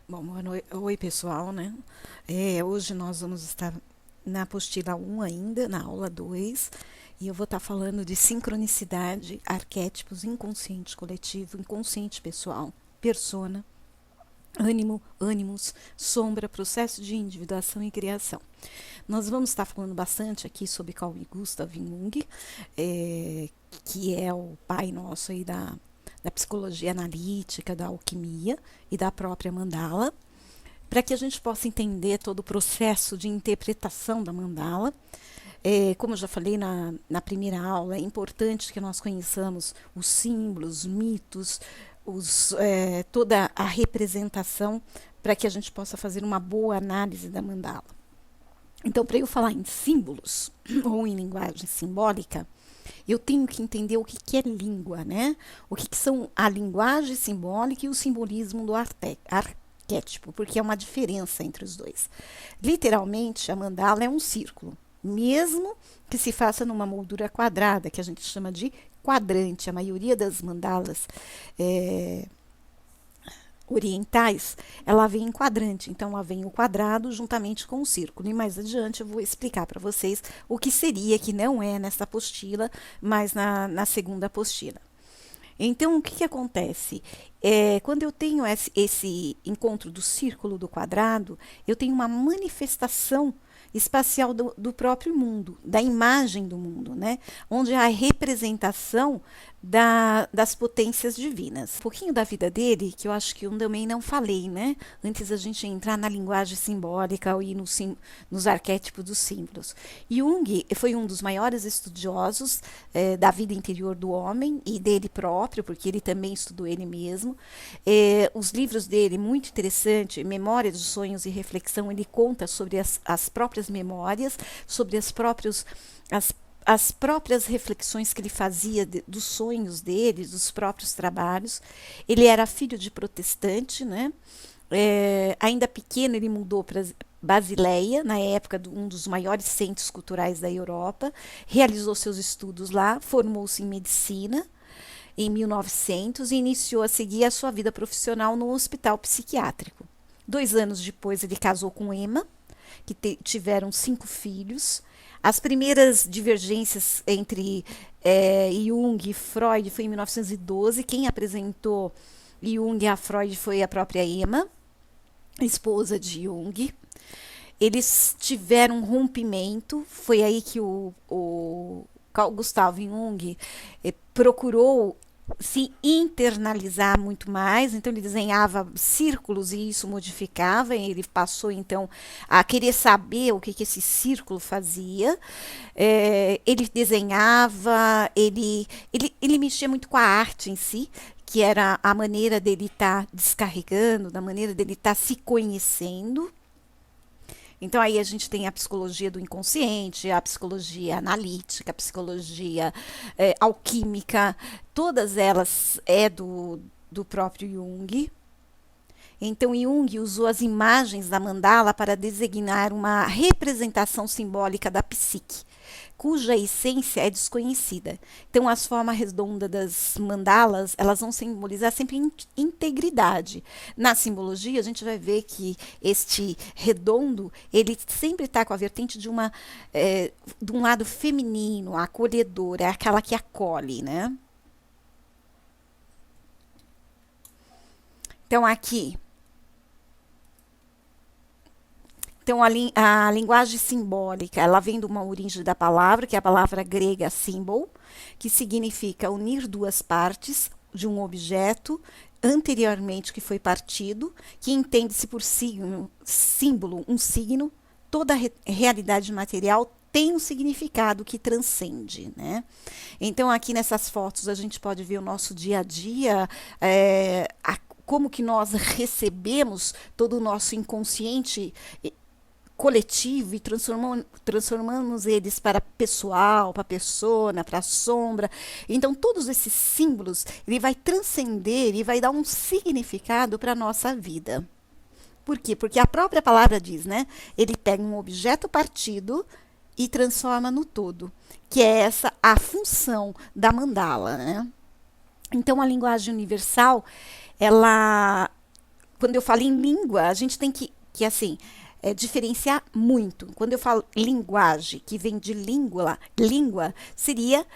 Bom, oi pessoal, né? Hoje nós vamos estar na apostila 1 ainda, na aula 2, e eu vou estar falando de sincronicidade, arquétipos, inconsciente coletivo, inconsciente pessoal, persona, ânimos, sombra, processo de individuação e criação. Nós vamos estar falando bastante aqui sobre Carl Gustav Jung, que é o pai nosso aí da psicologia analítica, da alquimia e da própria mandala, para que a gente possa entender todo o processo de interpretação da mandala. Como eu já falei na primeira aula, é importante que nós conheçamos os símbolos, os mitos, toda a representação para que a gente possa fazer uma boa análise da mandala. Então, para eu falar em símbolos ou em linguagem simbólica, eu tenho que entender o que é língua, né? O que são a linguagem simbólica e o simbolismo do arquétipo, porque é uma diferença entre os dois. Literalmente, a mandala é um círculo, mesmo que se faça numa moldura quadrada, que a gente chama de quadrante. A maioria das mandalas orientais, ela vem em quadrante, então ela vem o quadrado juntamente com o círculo. E mais adiante eu vou explicar para vocês o que seria, que não é nessa apostila, mas na segunda apostila. Então, o que acontece? Quando eu tenho esse encontro do círculo do quadrado, eu tenho uma manifestação espacial do próprio mundo, da imagem do mundo, né? Onde há a representação das potências divinas. Um pouquinho da vida dele, que eu acho que eu também não falei, né? Antes da gente entrar na linguagem simbólica e nos arquétipos dos símbolos. Jung foi um dos maiores estudiosos da vida interior do homem e dele próprio, porque ele também estudou ele mesmo. Os livros dele, muito interessante, Memória dos Sonhos e Reflexão, ele conta sobre as próprias memórias, sobre as próprias reflexões que ele fazia dos sonhos dele, dos próprios trabalhos. Ele era filho de protestante, né? Ainda pequeno, ele mudou para Basileia, na época de um dos maiores centros culturais da Europa, realizou seus estudos lá, formou-se em medicina em 1900 e iniciou a seguir a sua vida profissional no hospital psiquiátrico. 2 anos depois, ele casou com Emma, que tiveram 5 filhos. As primeiras divergências entre Jung e Freud foi em 1912. Quem apresentou Jung a Freud foi a própria Emma, esposa de Jung. Eles tiveram um rompimento. Foi aí que o Carl Gustav Jung procurou se internalizar muito mais, então ele desenhava círculos e isso modificava, e ele passou então a querer saber o que esse círculo fazia. Ele desenhava, ele mexia muito com a arte em si, que era a maneira dele estar descarregando, da maneira dele estar se conhecendo. Então aí a gente tem a psicologia do inconsciente, a psicologia analítica, a psicologia alquímica, todas elas do próprio Jung. Então Jung usou as imagens da mandala para designar uma representação simbólica da psique, cuja essência é desconhecida. Então as formas redondas das mandalas, elas vão simbolizar sempre integridade. Na simbologia, a gente vai ver que este redondo, ele sempre está com a vertente de um lado feminino, acolhedor, é aquela que acolhe, né? Então aqui, então, a linguagem simbólica, ela vem de uma origem da palavra, que é a palavra grega symbol, que significa unir duas partes de um objeto anteriormente que foi partido, que entende-se por símbolo, um signo. Toda realidade material tem um significado que transcende, né? Então, aqui nessas fotos, a gente pode ver o nosso dia a dia, como que nós recebemos todo o nosso inconsciente coletivo e transformamos eles para pessoal, para persona, para sombra. Então, todos esses símbolos, ele vai transcender e vai dar um significado para a nossa vida. Por quê? Porque a própria palavra diz, né? Ele pega um objeto partido e transforma no todo, que é essa a função da mandala, né? Então, a linguagem universal, ela quando eu falo em língua, a gente tem que assim, diferenciar muito. Quando eu falo linguagem, que vem de língua seria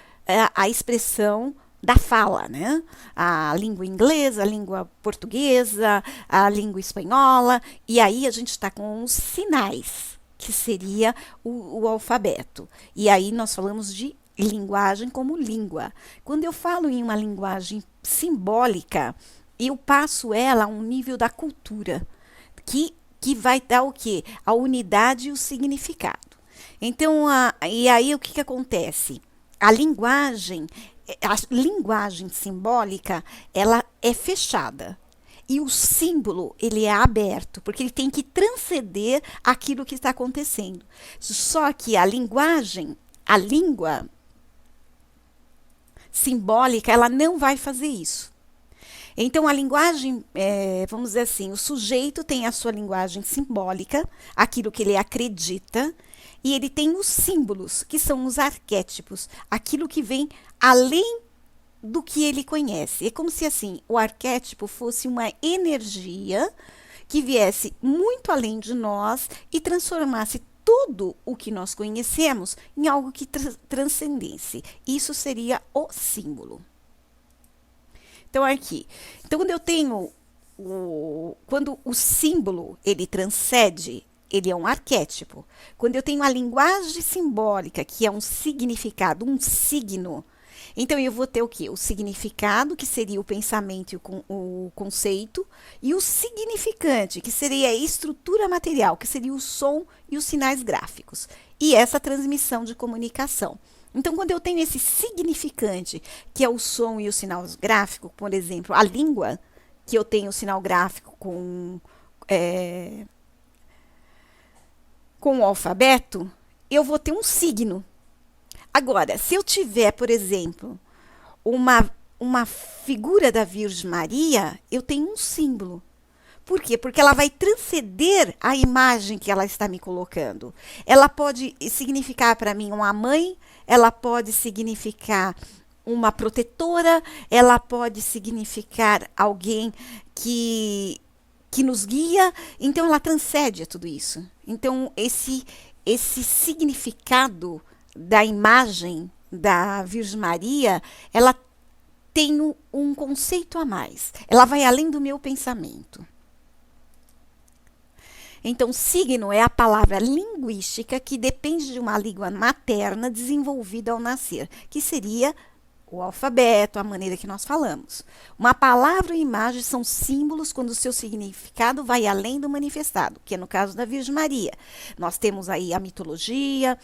a expressão da fala, né? A língua inglesa, a língua portuguesa, a língua espanhola, e aí a gente está com os sinais, que seria o alfabeto. E aí nós falamos de linguagem como língua. Quando eu falo em uma linguagem simbólica, eu passo ela a um nível da cultura, que vai dar o quê? A unidade e o significado. Então, e aí o que, que acontece? A linguagem simbólica, ela é fechada. E o símbolo, ele é aberto, porque ele tem que transcender aquilo que está acontecendo. Só que a língua simbólica, ela não vai fazer isso. Então, a linguagem, vamos dizer assim, o sujeito tem a sua linguagem simbólica, aquilo que ele acredita, e ele tem os símbolos, que são os arquétipos, aquilo que vem além do que ele conhece. É como se assim, o arquétipo fosse uma energia que viesse muito além de nós e transformasse tudo o que nós conhecemos em algo que transcendesse. Isso seria o símbolo. Então, aqui. Então, quando eu tenho quando o símbolo ele transcende, ele é um arquétipo. Quando eu tenho a linguagem simbólica, que é um significado, um signo, então eu vou ter o quê? O significado, que seria o pensamento e o conceito, e o significante, que seria a estrutura material, que seria o som e os sinais gráficos. E essa transmissão de comunicação. Então, quando eu tenho esse significante, que é o som e o sinal gráfico, por exemplo, a língua, que eu tenho o sinal gráfico com o alfabeto, eu vou ter um signo. Agora, se eu tiver, por exemplo, uma figura da Virgem Maria, eu tenho um símbolo. Por quê? Porque ela vai transcender a imagem que ela está me colocando. Ela pode significar para mim uma mãe, ela pode significar uma protetora, ela pode significar alguém que nos guia. Então, ela transcende a tudo isso. Então, esse significado da imagem da Virgem Maria, ela tem um conceito a mais. Ela vai além do meu pensamento. Então, signo é a palavra linguística que depende de uma língua materna desenvolvida ao nascer, que seria o alfabeto, a maneira que nós falamos. Uma palavra ou imagem são símbolos quando o seu significado vai além do manifestado, que é no caso da Virgem Maria. Nós temos aí a mitologia,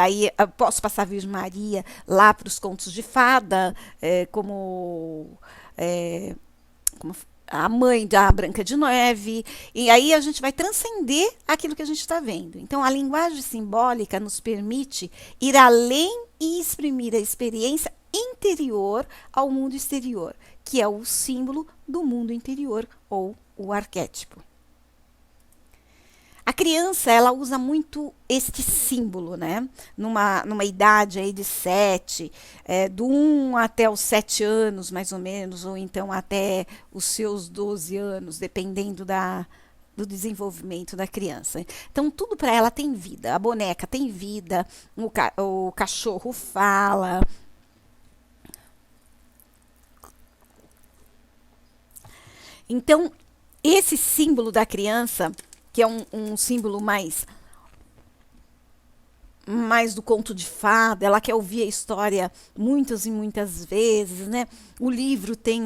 aí eu posso passar a Virgem Maria lá para os contos de fada, como a mãe da Branca de Neve, e aí a gente vai transcender aquilo que a gente está vendo. Então, a linguagem simbólica nos permite ir além e exprimir a experiência interior ao mundo exterior, que é o símbolo do mundo interior, ou o arquétipo. A criança, ela usa muito este símbolo, né? Numa idade aí de 7, do 1 até os 7 anos, mais ou menos, ou então até os seus 12 anos, dependendo do desenvolvimento da criança. Então, tudo para ela tem vida. A boneca tem vida, o cachorro fala. Então, esse símbolo da criança, que é um símbolo mais do conto de fada, ela quer ouvir a história muitas e muitas vezes, né? O livro tem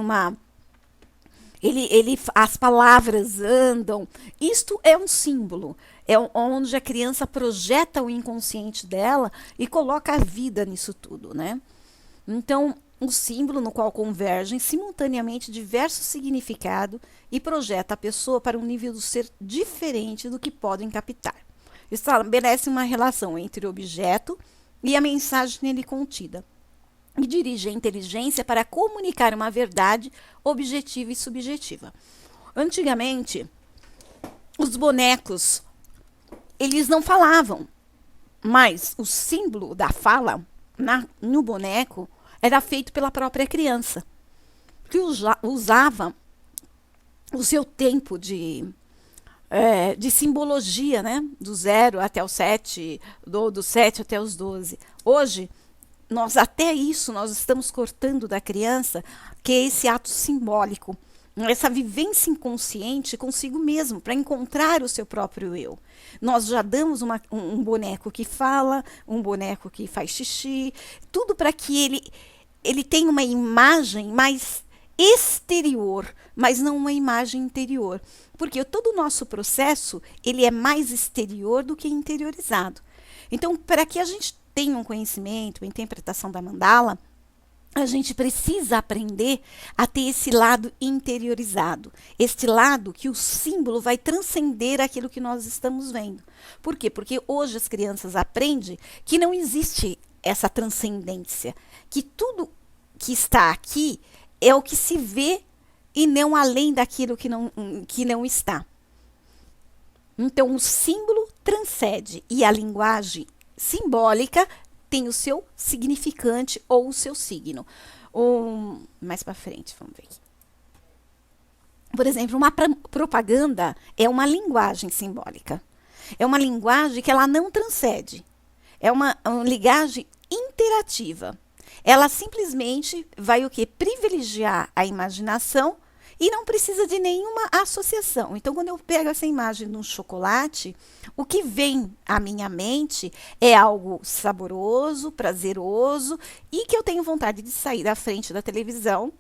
as palavras andam. Isto é um símbolo, é onde a criança projeta o inconsciente dela e coloca a vida nisso tudo, né? Então, um símbolo no qual convergem simultaneamente diversos significados e projeta a pessoa para um nível do ser diferente do que podem captar. Estabelece uma relação entre o objeto e a mensagem nele contida, e dirige a inteligência para comunicar uma verdade objetiva e subjetiva. Antigamente, os bonecos, eles não falavam, mas o símbolo da fala no boneco era feito pela própria criança, que usava o seu tempo de simbologia, né? Do 0 até o 7, do 7 até os 12. Hoje, até isso, nós estamos cortando da criança, que é esse ato simbólico, essa vivência inconsciente consigo mesmo, para encontrar o seu próprio eu. Nós já damos um boneco que fala, um boneco que faz xixi, tudo para que ele tenha uma imagem mais exterior, mas não uma imagem interior. Porque todo o nosso processo, ele é mais exterior do que interiorizado. Então, para que a gente tenha um conhecimento, uma interpretação da mandala, a gente precisa aprender a ter esse lado interiorizado. Este lado que o símbolo vai transcender aquilo que nós estamos vendo. Por quê? Porque hoje as crianças aprendem que não existe essa transcendência, que tudo que está aqui é o que se vê e não além daquilo que não está. Então, o símbolo transcende e a linguagem simbólica tem o seu significante ou o seu signo. Mais para frente, vamos ver aqui. Por exemplo, uma propaganda é uma linguagem simbólica. É uma linguagem que ela não transcende. É uma linguagem interativa. Ela simplesmente vai o quê? Privilegiar a imaginação e não precisa de nenhuma associação. Então, quando eu pego essa imagem de um chocolate, o que vem à minha mente é algo saboroso, prazeroso e que eu tenho vontade de sair da frente da televisão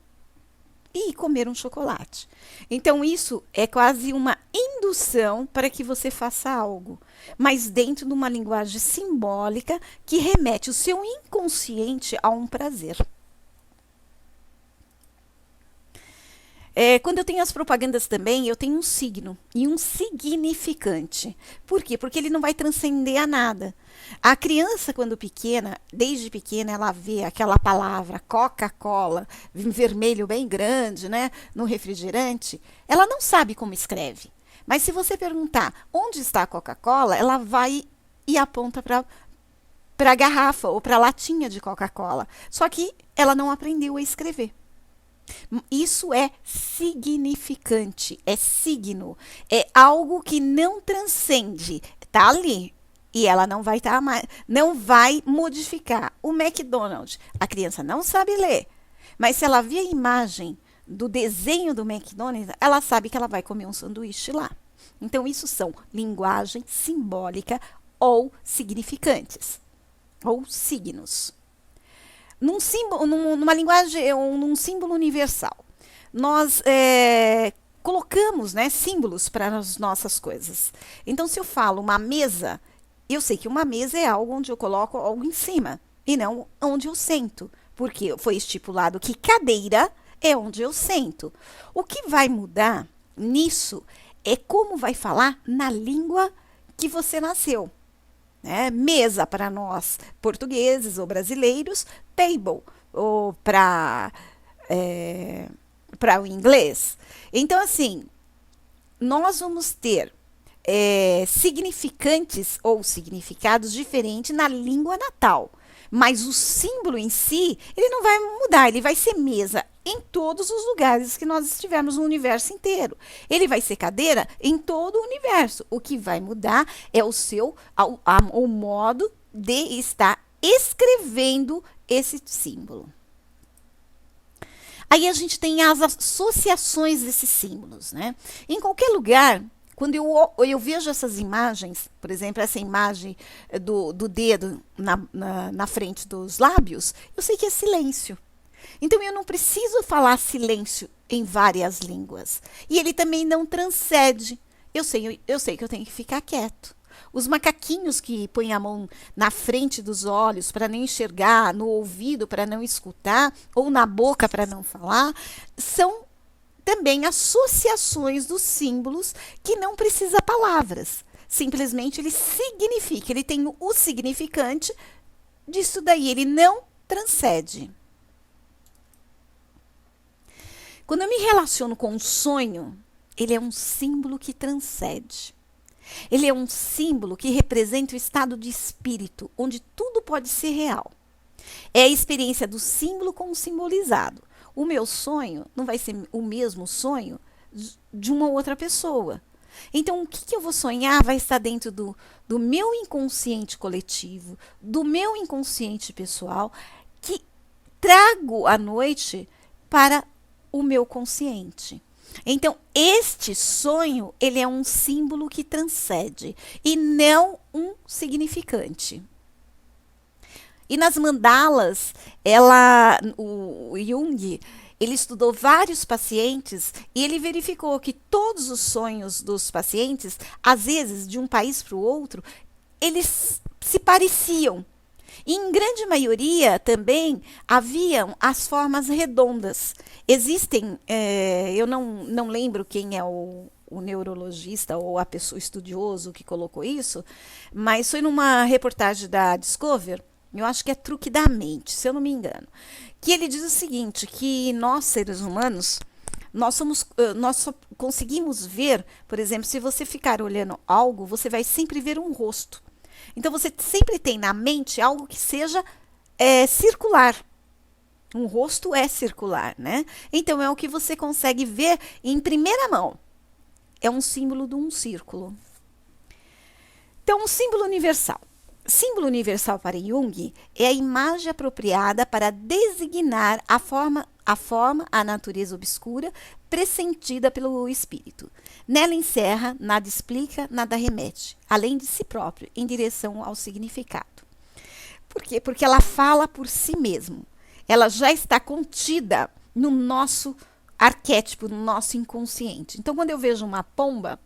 e comer um chocolate. Então, isso é quase uma indução para que você faça algo, mas dentro de uma linguagem simbólica que remete o seu inconsciente a um prazer. Quando eu tenho as propagandas também, eu tenho um signo e um significante. Por quê? Porque ele não vai transcender a nada. A criança, quando pequena, desde pequena, ela vê aquela palavra Coca-Cola, em vermelho bem grande, né, no refrigerante, ela não sabe como escreve. Mas se você perguntar onde está a Coca-Cola, ela vai e aponta para a garrafa ou para a latinha de Coca-Cola. Só que ela não aprendeu a escrever. Isso é significante, é signo, é algo que não transcende, está ali e ela não vai não vai modificar. O McDonald's, a criança não sabe ler, mas se ela vê a imagem do desenho do McDonald's, ela sabe que ela vai comer um sanduíche lá. Então isso são linguagem simbólica ou significantes ou signos. Numa linguagem, num símbolo universal, nós colocamos, né, símbolos para as nossas coisas. Então, se eu falo uma mesa, eu sei que uma mesa é algo onde eu coloco algo em cima e não onde eu sento, porque foi estipulado que cadeira é onde eu sento. O que vai mudar nisso é como vai falar na língua que você nasceu. Mesa para nós portugueses ou brasileiros, table ou para o inglês. Então, assim, nós vamos ter significantes ou significados diferentes na língua natal. Mas o símbolo em si, ele não vai mudar, ele vai ser mesa em todos os lugares que nós estivermos no universo inteiro. Ele vai ser cadeira em todo o universo. O que vai mudar é o modo de estar escrevendo esse símbolo. Aí a gente tem as associações desses símbolos, né? Em qualquer lugar, quando eu vejo essas imagens, por exemplo, essa imagem do dedo na frente dos lábios, eu sei que é silêncio. Então, eu não preciso falar silêncio em várias línguas. E ele também não transcende. Eu sei que eu tenho que ficar quieto. Os macaquinhos que põem a mão na frente dos olhos para não enxergar, no ouvido para não escutar, ou na boca para não falar, são também associações dos símbolos que não precisa palavras. Simplesmente ele significa, ele tem o significante disso daí, ele não transcende. Quando eu me relaciono com um sonho, ele é um símbolo que transcende. Ele é um símbolo que representa o estado de espírito, onde tudo pode ser real. É a experiência do símbolo com o simbolizado. O meu sonho não vai ser o mesmo sonho de uma outra pessoa. Então, o que eu vou sonhar vai estar dentro do meu inconsciente coletivo, do meu inconsciente pessoal, que trago à noite para o meu consciente. Então, este sonho, ele é um símbolo que transcende e não um significante. E nas mandalas, o Jung, ele estudou vários pacientes e ele verificou que todos os sonhos dos pacientes, às vezes de um país para o outro, eles se pareciam. E em grande maioria também haviam as formas redondas. Existem, eu não lembro quem é o neurologista ou a pessoa estudioso que colocou isso, mas foi numa reportagem da Discover, eu acho que é Truque da Mente, se eu não me engano, que ele diz o seguinte, que nós, seres humanos, nós só conseguimos ver, por exemplo, se você ficar olhando algo, você vai sempre ver um rosto. Então você sempre tem na mente algo que seja circular. Um rosto é circular, né? Então é o que você consegue ver em primeira mão. É um símbolo de um círculo. Então, um símbolo universal. Símbolo universal para Jung é a imagem apropriada para designar a natureza obscura pressentida pelo espírito. Nela encerra, nada explica, nada remete, além de si próprio, em direção ao significado. Por quê? Porque ela fala por si mesma. Ela já está contida no nosso arquétipo, no nosso inconsciente. Então, quando eu vejo uma pomba,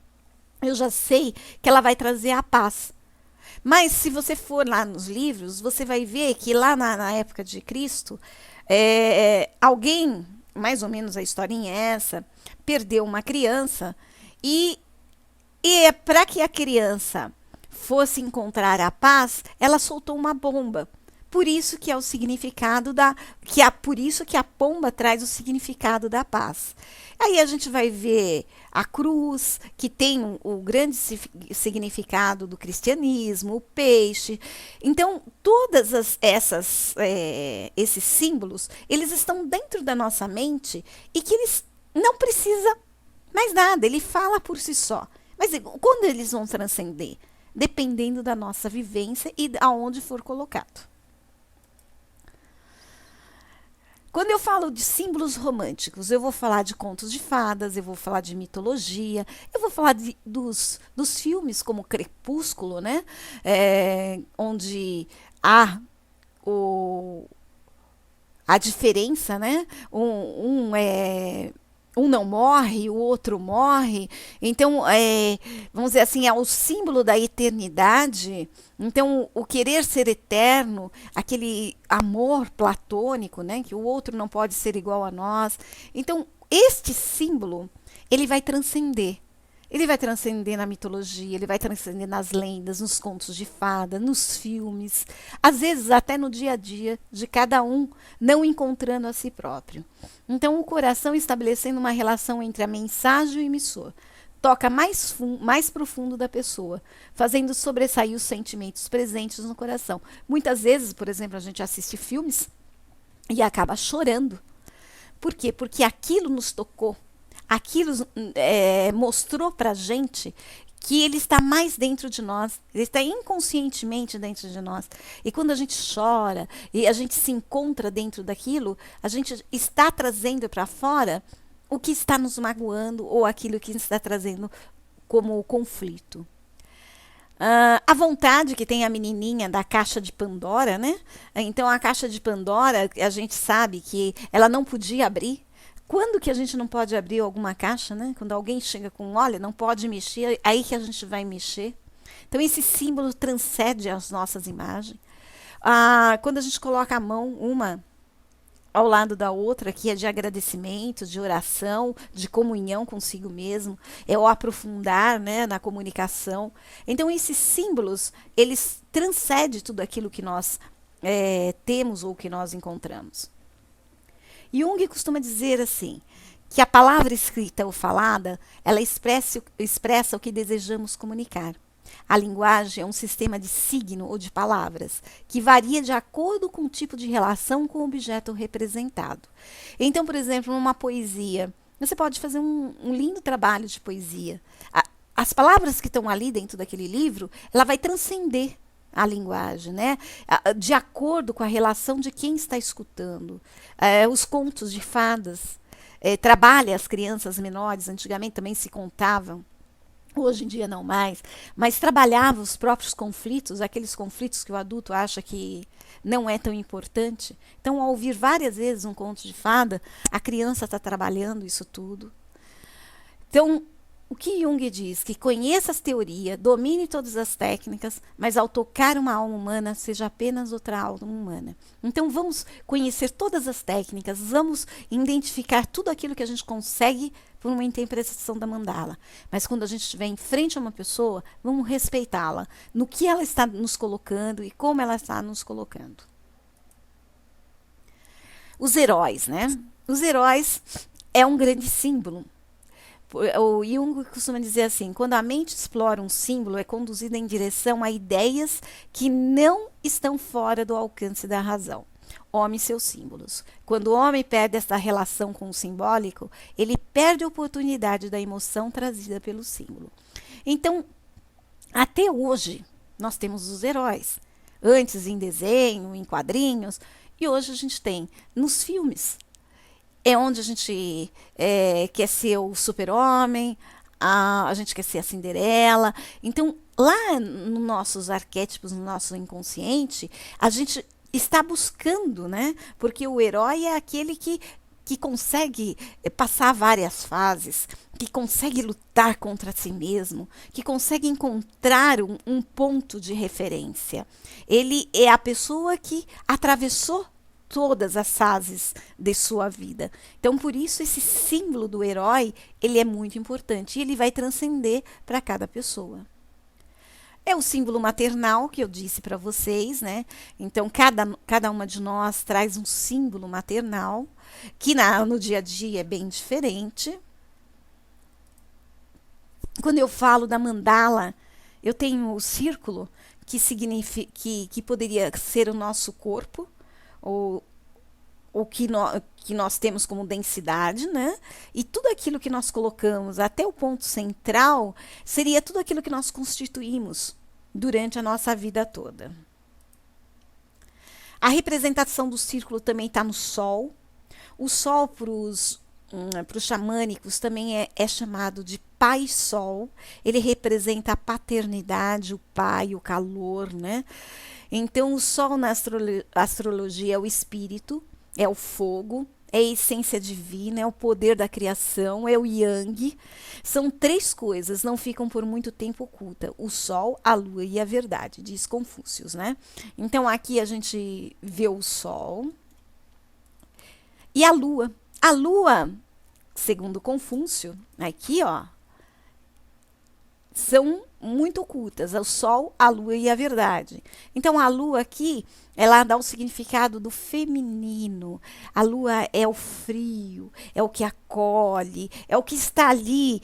eu já sei que ela vai trazer a paz. Mas se você for lá nos livros, você vai ver que lá na época de Cristo, alguém, mais ou menos a historinha é essa, perdeu uma criança e para que a criança fosse encontrar a paz, ela soltou uma bomba. Por isso que é o significado por isso que a pomba traz o significado da paz. Aí a gente vai ver a cruz, que tem o grande significado do cristianismo, o peixe. Então, esses símbolos, eles estão dentro da nossa mente e que eles não precisam mais nada, ele fala por si só. Mas quando eles vão transcender? Dependendo da nossa vivência e aonde for colocado. Quando eu falo de símbolos românticos, eu vou falar de contos de fadas, eu vou falar de mitologia, eu vou falar dos filmes como Crepúsculo, né? Onde há a diferença, né? Um não morre, o outro morre. Então, vamos dizer assim, é o símbolo da eternidade. Então, o querer ser eterno, aquele amor platônico, né, que o outro não pode ser igual a nós. Então, este símbolo, ele vai transcender. Ele vai transcender na mitologia, ele vai transcender nas lendas, nos contos de fada, nos filmes, às vezes até no dia a dia de cada um, não encontrando a si próprio. Então, o coração estabelecendo uma relação entre a mensagem e o emissor, toca mais profundo da pessoa, fazendo sobressair os sentimentos presentes no coração. Muitas vezes, por exemplo, a gente assiste filmes e acaba chorando. Por quê? Porque aquilo nos tocou. Aquilo mostrou para a gente que ele está mais dentro de nós, ele está inconscientemente dentro de nós. E quando a gente chora e a gente se encontra dentro daquilo, a gente está trazendo para fora o que está nos magoando ou aquilo que está trazendo como conflito. A vontade que tem a menininha da caixa de Pandora, né? Então, a caixa de Pandora, a gente sabe que ela não podia abrir. Quando que a gente não pode abrir alguma caixa, né? Quando alguém chega com, olha, não pode mexer, aí que a gente vai mexer. Então, esse símbolo transcende as nossas imagens. Quando a gente coloca a mão, uma ao lado da outra, que é de agradecimento, de oração, de comunhão consigo mesmo, é o aprofundar, né, na comunicação. Então, esses símbolos, eles transcendem tudo aquilo que nós temos ou que nós encontramos. Jung costuma dizer assim, que a palavra escrita ou falada, ela expressa o que desejamos comunicar. A linguagem é um sistema de signo ou de palavras, que varia de acordo com o tipo de relação com o objeto representado. Então, por exemplo, numa poesia, Você pode fazer um lindo trabalho de poesia. As palavras que estão ali dentro daquele livro, ela vai transcender a linguagem, né? De acordo com a relação de quem está escutando. Os contos de fadas. Trabalha as crianças menores, antigamente também se contavam. Hoje em dia não mais, mas trabalhava os próprios conflitos, aqueles conflitos que o adulto acha que não é tão importante. Então, ao ouvir várias vezes um conto de fada, a criança está trabalhando isso tudo. Então, o que Jung diz? Que conheça as teorias, domine todas as técnicas, mas ao tocar uma alma humana, seja apenas outra alma humana. Então, vamos conhecer todas as técnicas, vamos identificar tudo aquilo que a gente consegue por uma interpretação da mandala. Mas quando a gente estiver em frente a uma pessoa, vamos respeitá-la no que ela está nos colocando e como ela está nos colocando. Os heróis, né? Os heróis é um grande símbolo. O Jung costuma dizer assim: quando a mente explora um símbolo, é conduzida em direção a ideias que não estão fora do alcance da razão. Homem e seus símbolos. Quando o homem perde essa relação com o simbólico, ele perde a oportunidade da emoção trazida pelo símbolo. Então, até hoje, nós temos os heróis. Antes em desenho, em quadrinhos, e hoje a gente tem nos filmes. É onde a gente quer ser o super-homem, a gente quer ser a Cinderela. Então, lá nos nossos arquétipos, no nosso inconsciente, a gente está buscando, né? Porque o herói é aquele que consegue passar várias fases, que consegue lutar contra si mesmo, que consegue encontrar um ponto de referência. Ele é a pessoa que atravessou todas as fases de sua vida. Então, por isso, esse símbolo do herói, ele é muito importante e ele vai transcender para cada pessoa. É o símbolo maternal que eu disse para vocês, né? Então, cada uma de nós traz um símbolo maternal, que no dia a dia é bem diferente. Quando eu falo da mandala, eu tenho o círculo, que significa que poderia ser o nosso corpo, ou o que nós temos como densidade, né? E tudo aquilo que nós colocamos até o ponto central seria tudo aquilo que nós constituímos durante a nossa vida toda. A representação do círculo também está no sol. O sol para os xamânicos também é chamado de pai sol. Ele representa a paternidade, o pai, o calor, né? Então, o sol na astrologia é o espírito, é o fogo, é a essência divina, é o poder da criação, é o yang. São três coisas, não ficam por muito tempo ocultas: o sol, a lua e a verdade, diz Confúcio, né? Então, aqui a gente vê o sol e a lua. A lua, segundo Confúcio, aqui, ó, são muito ocultas, o sol, a lua e a verdade. Então, a lua aqui, ela dá o significado do feminino. A lua é o frio, é o que acolhe, é o que está ali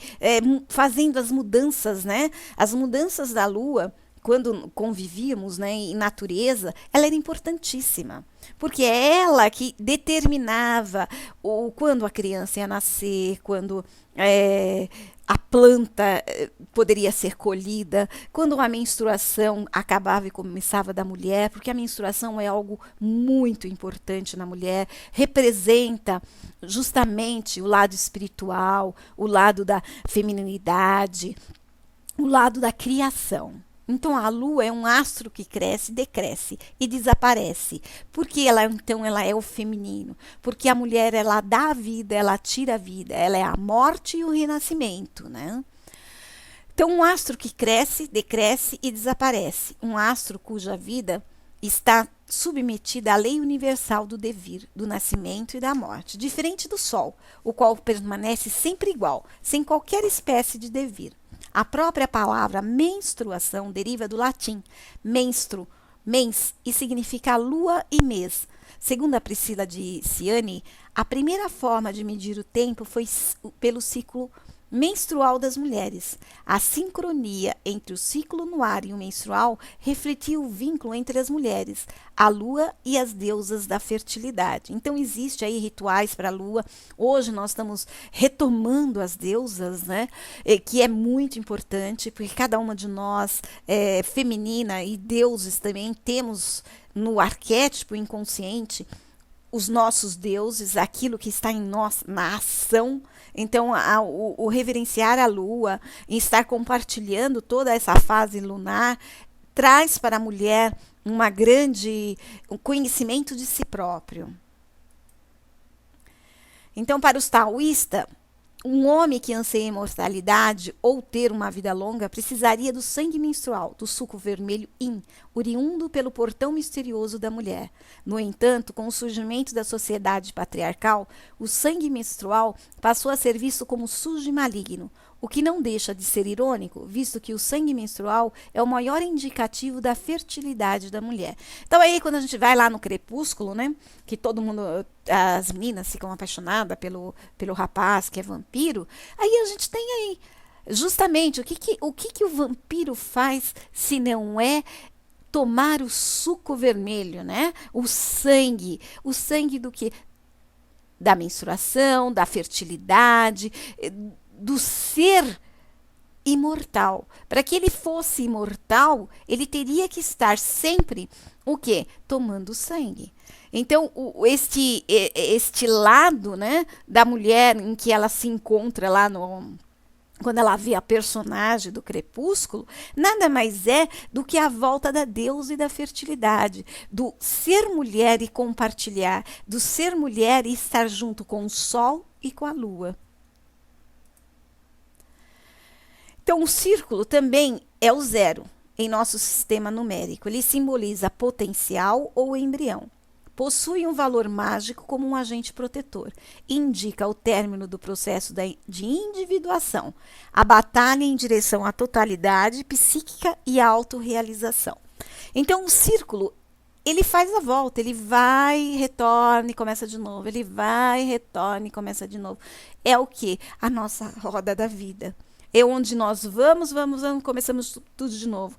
fazendo as mudanças, né? As mudanças da lua, quando convivíamos, né, em natureza, ela era importantíssima, porque é ela que determinava quando a criança ia nascer, quando a planta poderia ser colhida, quando a menstruação acabava e começava da mulher, porque a menstruação é algo muito importante na mulher, representa justamente o lado espiritual, o lado da feminilidade, o lado da criação. Então, a lua é um astro que cresce, decresce e desaparece. Porque então ela é o feminino. Porque a mulher, ela dá a vida, ela tira a vida. Ela é a morte e o renascimento, né? Então, um astro que cresce, decresce e desaparece. Um astro cuja vida está submetida à lei universal do devir, do nascimento e da morte. Diferente do Sol, o qual permanece sempre igual, sem qualquer espécie de devir. A própria palavra menstruação deriva do latim menstru, mens, e significa lua e mês. Segundo a Priscila de Ciani, a primeira forma de medir o tempo foi pelo ciclo menstrual das mulheres. A sincronia entre o ciclo lunar e o menstrual refletia o vínculo entre as mulheres, a lua e as deusas da fertilidade. Então, existe aí rituais para a lua. Hoje nós estamos retomando as deusas, né? Que é muito importante, porque cada uma de nós é feminina e deuses também temos no arquétipo inconsciente os nossos deuses, aquilo que está em nós, na ação. Então, o reverenciar a lua, e estar compartilhando toda essa fase lunar, traz para a mulher um conhecimento de si próprio. Então, para os taoístas, um homem que anseia imortalidade ou ter uma vida longa precisaria do sangue menstrual, do suco vermelho Yin, oriundo pelo portão misterioso da mulher. No entanto, com o surgimento da sociedade patriarcal, o sangue menstrual passou a ser visto como sujo e maligno, o que não deixa de ser irônico, visto que o sangue menstrual é o maior indicativo da fertilidade da mulher. Então aí quando a gente vai lá no Crepúsculo, né, que todo mundo, as meninas ficam apaixonadas pelo rapaz que é vampiro, aí a gente tem aí justamente o que o vampiro faz se não é tomar o suco vermelho, né? O sangue do que? Da menstruação, da fertilidade, do ser imortal. Para que ele fosse imortal, ele teria que estar sempre o quê? Tomando sangue. Então, este lado, né, da mulher em que ela se encontra lá quando ela vê a personagem do Crepúsculo, nada mais é do que a volta da deusa e da fertilidade, do ser mulher e compartilhar, do ser mulher e estar junto com o sol e com a lua. Então, o círculo também é o zero em nosso sistema numérico. Ele simboliza potencial ou embrião. Possui um valor mágico como um agente protetor. Indica o término do processo de individuação, a batalha em direção à totalidade psíquica e à autorrealização. Então, o círculo, ele faz a volta, ele vai, retorna e começa de novo. Ele vai, retorna e começa de novo. É o que? A nossa roda da vida. É onde nós vamos, começamos tudo de novo.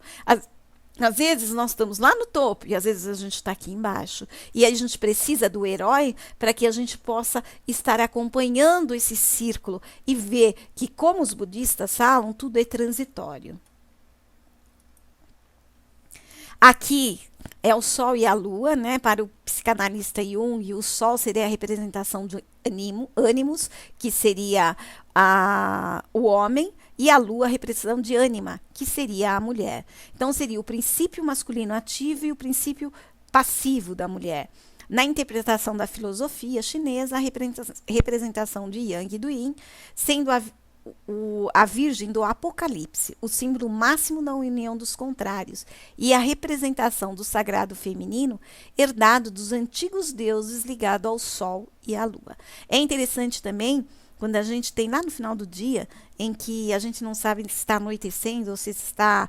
Às vezes nós estamos lá no topo e às vezes a gente está aqui embaixo. E aí a gente precisa do herói para que a gente possa estar acompanhando esse círculo e ver que, como os budistas falam, tudo é transitório. Aqui é o Sol e a Lua, né? Para o psicanalista Jung, o Sol seria a representação de ânimos, que seria o homem, e a Lua a representação de ânima, que seria a mulher. Então, seria o princípio masculino ativo e o princípio passivo da mulher. Na interpretação da filosofia chinesa, a representação de Yang e do Yin, sendo a Virgem do Apocalipse, o símbolo máximo da união dos contrários, e a representação do sagrado feminino, herdado dos antigos deuses ligado ao Sol e à Lua. É interessante também quando a gente tem lá no final do dia, em que a gente não sabe se está anoitecendo ou se está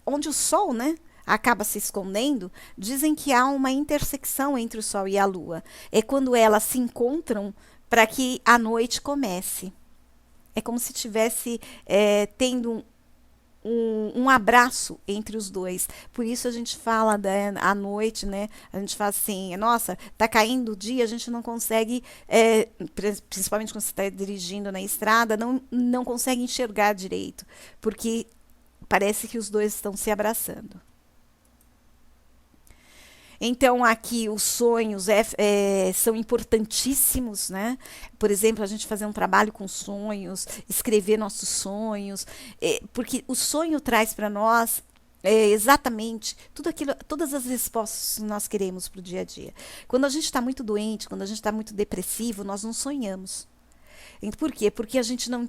onde o Sol, né, acaba se escondendo, dizem que há uma intersecção entre o Sol e a Lua. É quando elas se encontram para que a noite comece. É como se estivesse tendo um abraço entre os dois. Por isso a gente fala à noite, né? A gente fala assim, nossa, tá caindo o dia, a gente não consegue, principalmente quando você está dirigindo na estrada, não consegue enxergar direito, porque parece que os dois estão se abraçando. Então, aqui os sonhos são importantíssimos, né? Por exemplo, a gente fazer um trabalho com sonhos, escrever nossos sonhos, porque o sonho traz para nós exatamente todas as respostas que nós queremos para o dia a dia. Quando a gente está muito doente, quando a gente está muito depressivo, nós não sonhamos. Por quê? Porque a gente não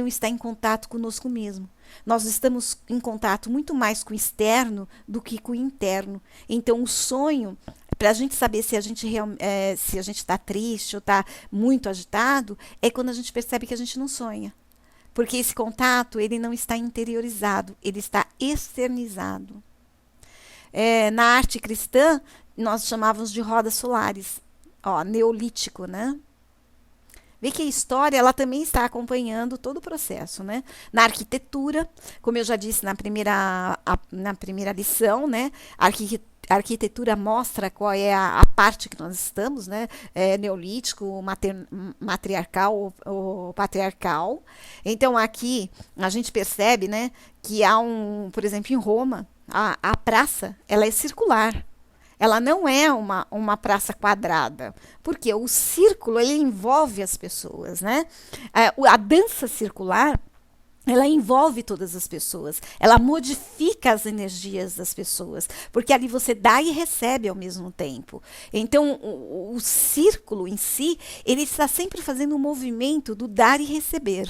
está em contato conosco mesmo. Nós estamos em contato muito mais com o externo do que com o interno. Então, o sonho, para a gente saber se a gente está triste ou está muito agitado, é quando a gente percebe que a gente não sonha. Porque esse contato, ele não está interiorizado, ele está externizado. Na arte cristã, nós chamávamos de rodas solares. Neolítico, né? Vê que a história ela também está acompanhando todo o processo, né? Na arquitetura, como eu já disse na primeira lição, né? A arquitetura mostra qual é a parte que nós estamos, né? É, neolítico, matriarcal ou patriarcal. Então aqui a gente percebe, né, que há por exemplo, em Roma, a praça ela é circular. Ela não é uma praça quadrada, porque o círculo ele envolve as pessoas, né? A dança circular ela envolve todas as pessoas, ela modifica as energias das pessoas, porque ali você dá e recebe ao mesmo tempo. Então, o círculo em si, ele está sempre fazendo um movimento do dar e receber.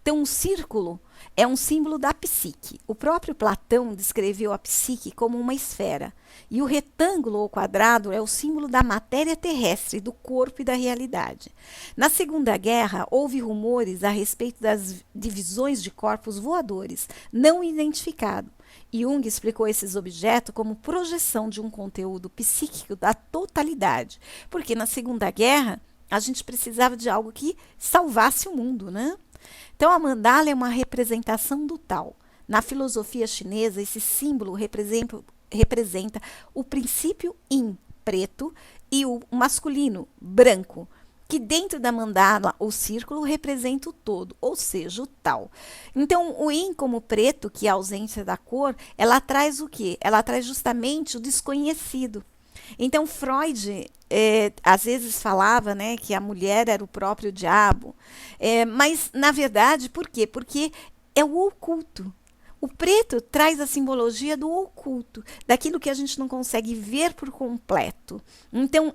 Então, um círculo é um símbolo da psique. O próprio Platão descreveu a psique como uma esfera. E o retângulo ou quadrado é o símbolo da matéria terrestre, do corpo e da realidade. Na Segunda Guerra, houve rumores a respeito das divisões de corpos voadores, não identificados. Jung explicou esses objetos como projeção de um conteúdo psíquico da totalidade, porque na Segunda Guerra a gente precisava de algo que salvasse o mundo, né? Então, a mandala é uma representação do tal. Na filosofia chinesa, esse símbolo representa o princípio yin, preto, e o masculino, branco, que dentro da mandala, o círculo, representa o todo, ou seja, o tal. Então, o yin como preto, que é a ausência da cor, ela traz o quê? Ela traz justamente o desconhecido. Então, Freud, às vezes falava, né, que a mulher era o próprio diabo, mas, na verdade, por quê? Porque é o oculto. O preto traz a simbologia do oculto, daquilo que a gente não consegue ver por completo. Então,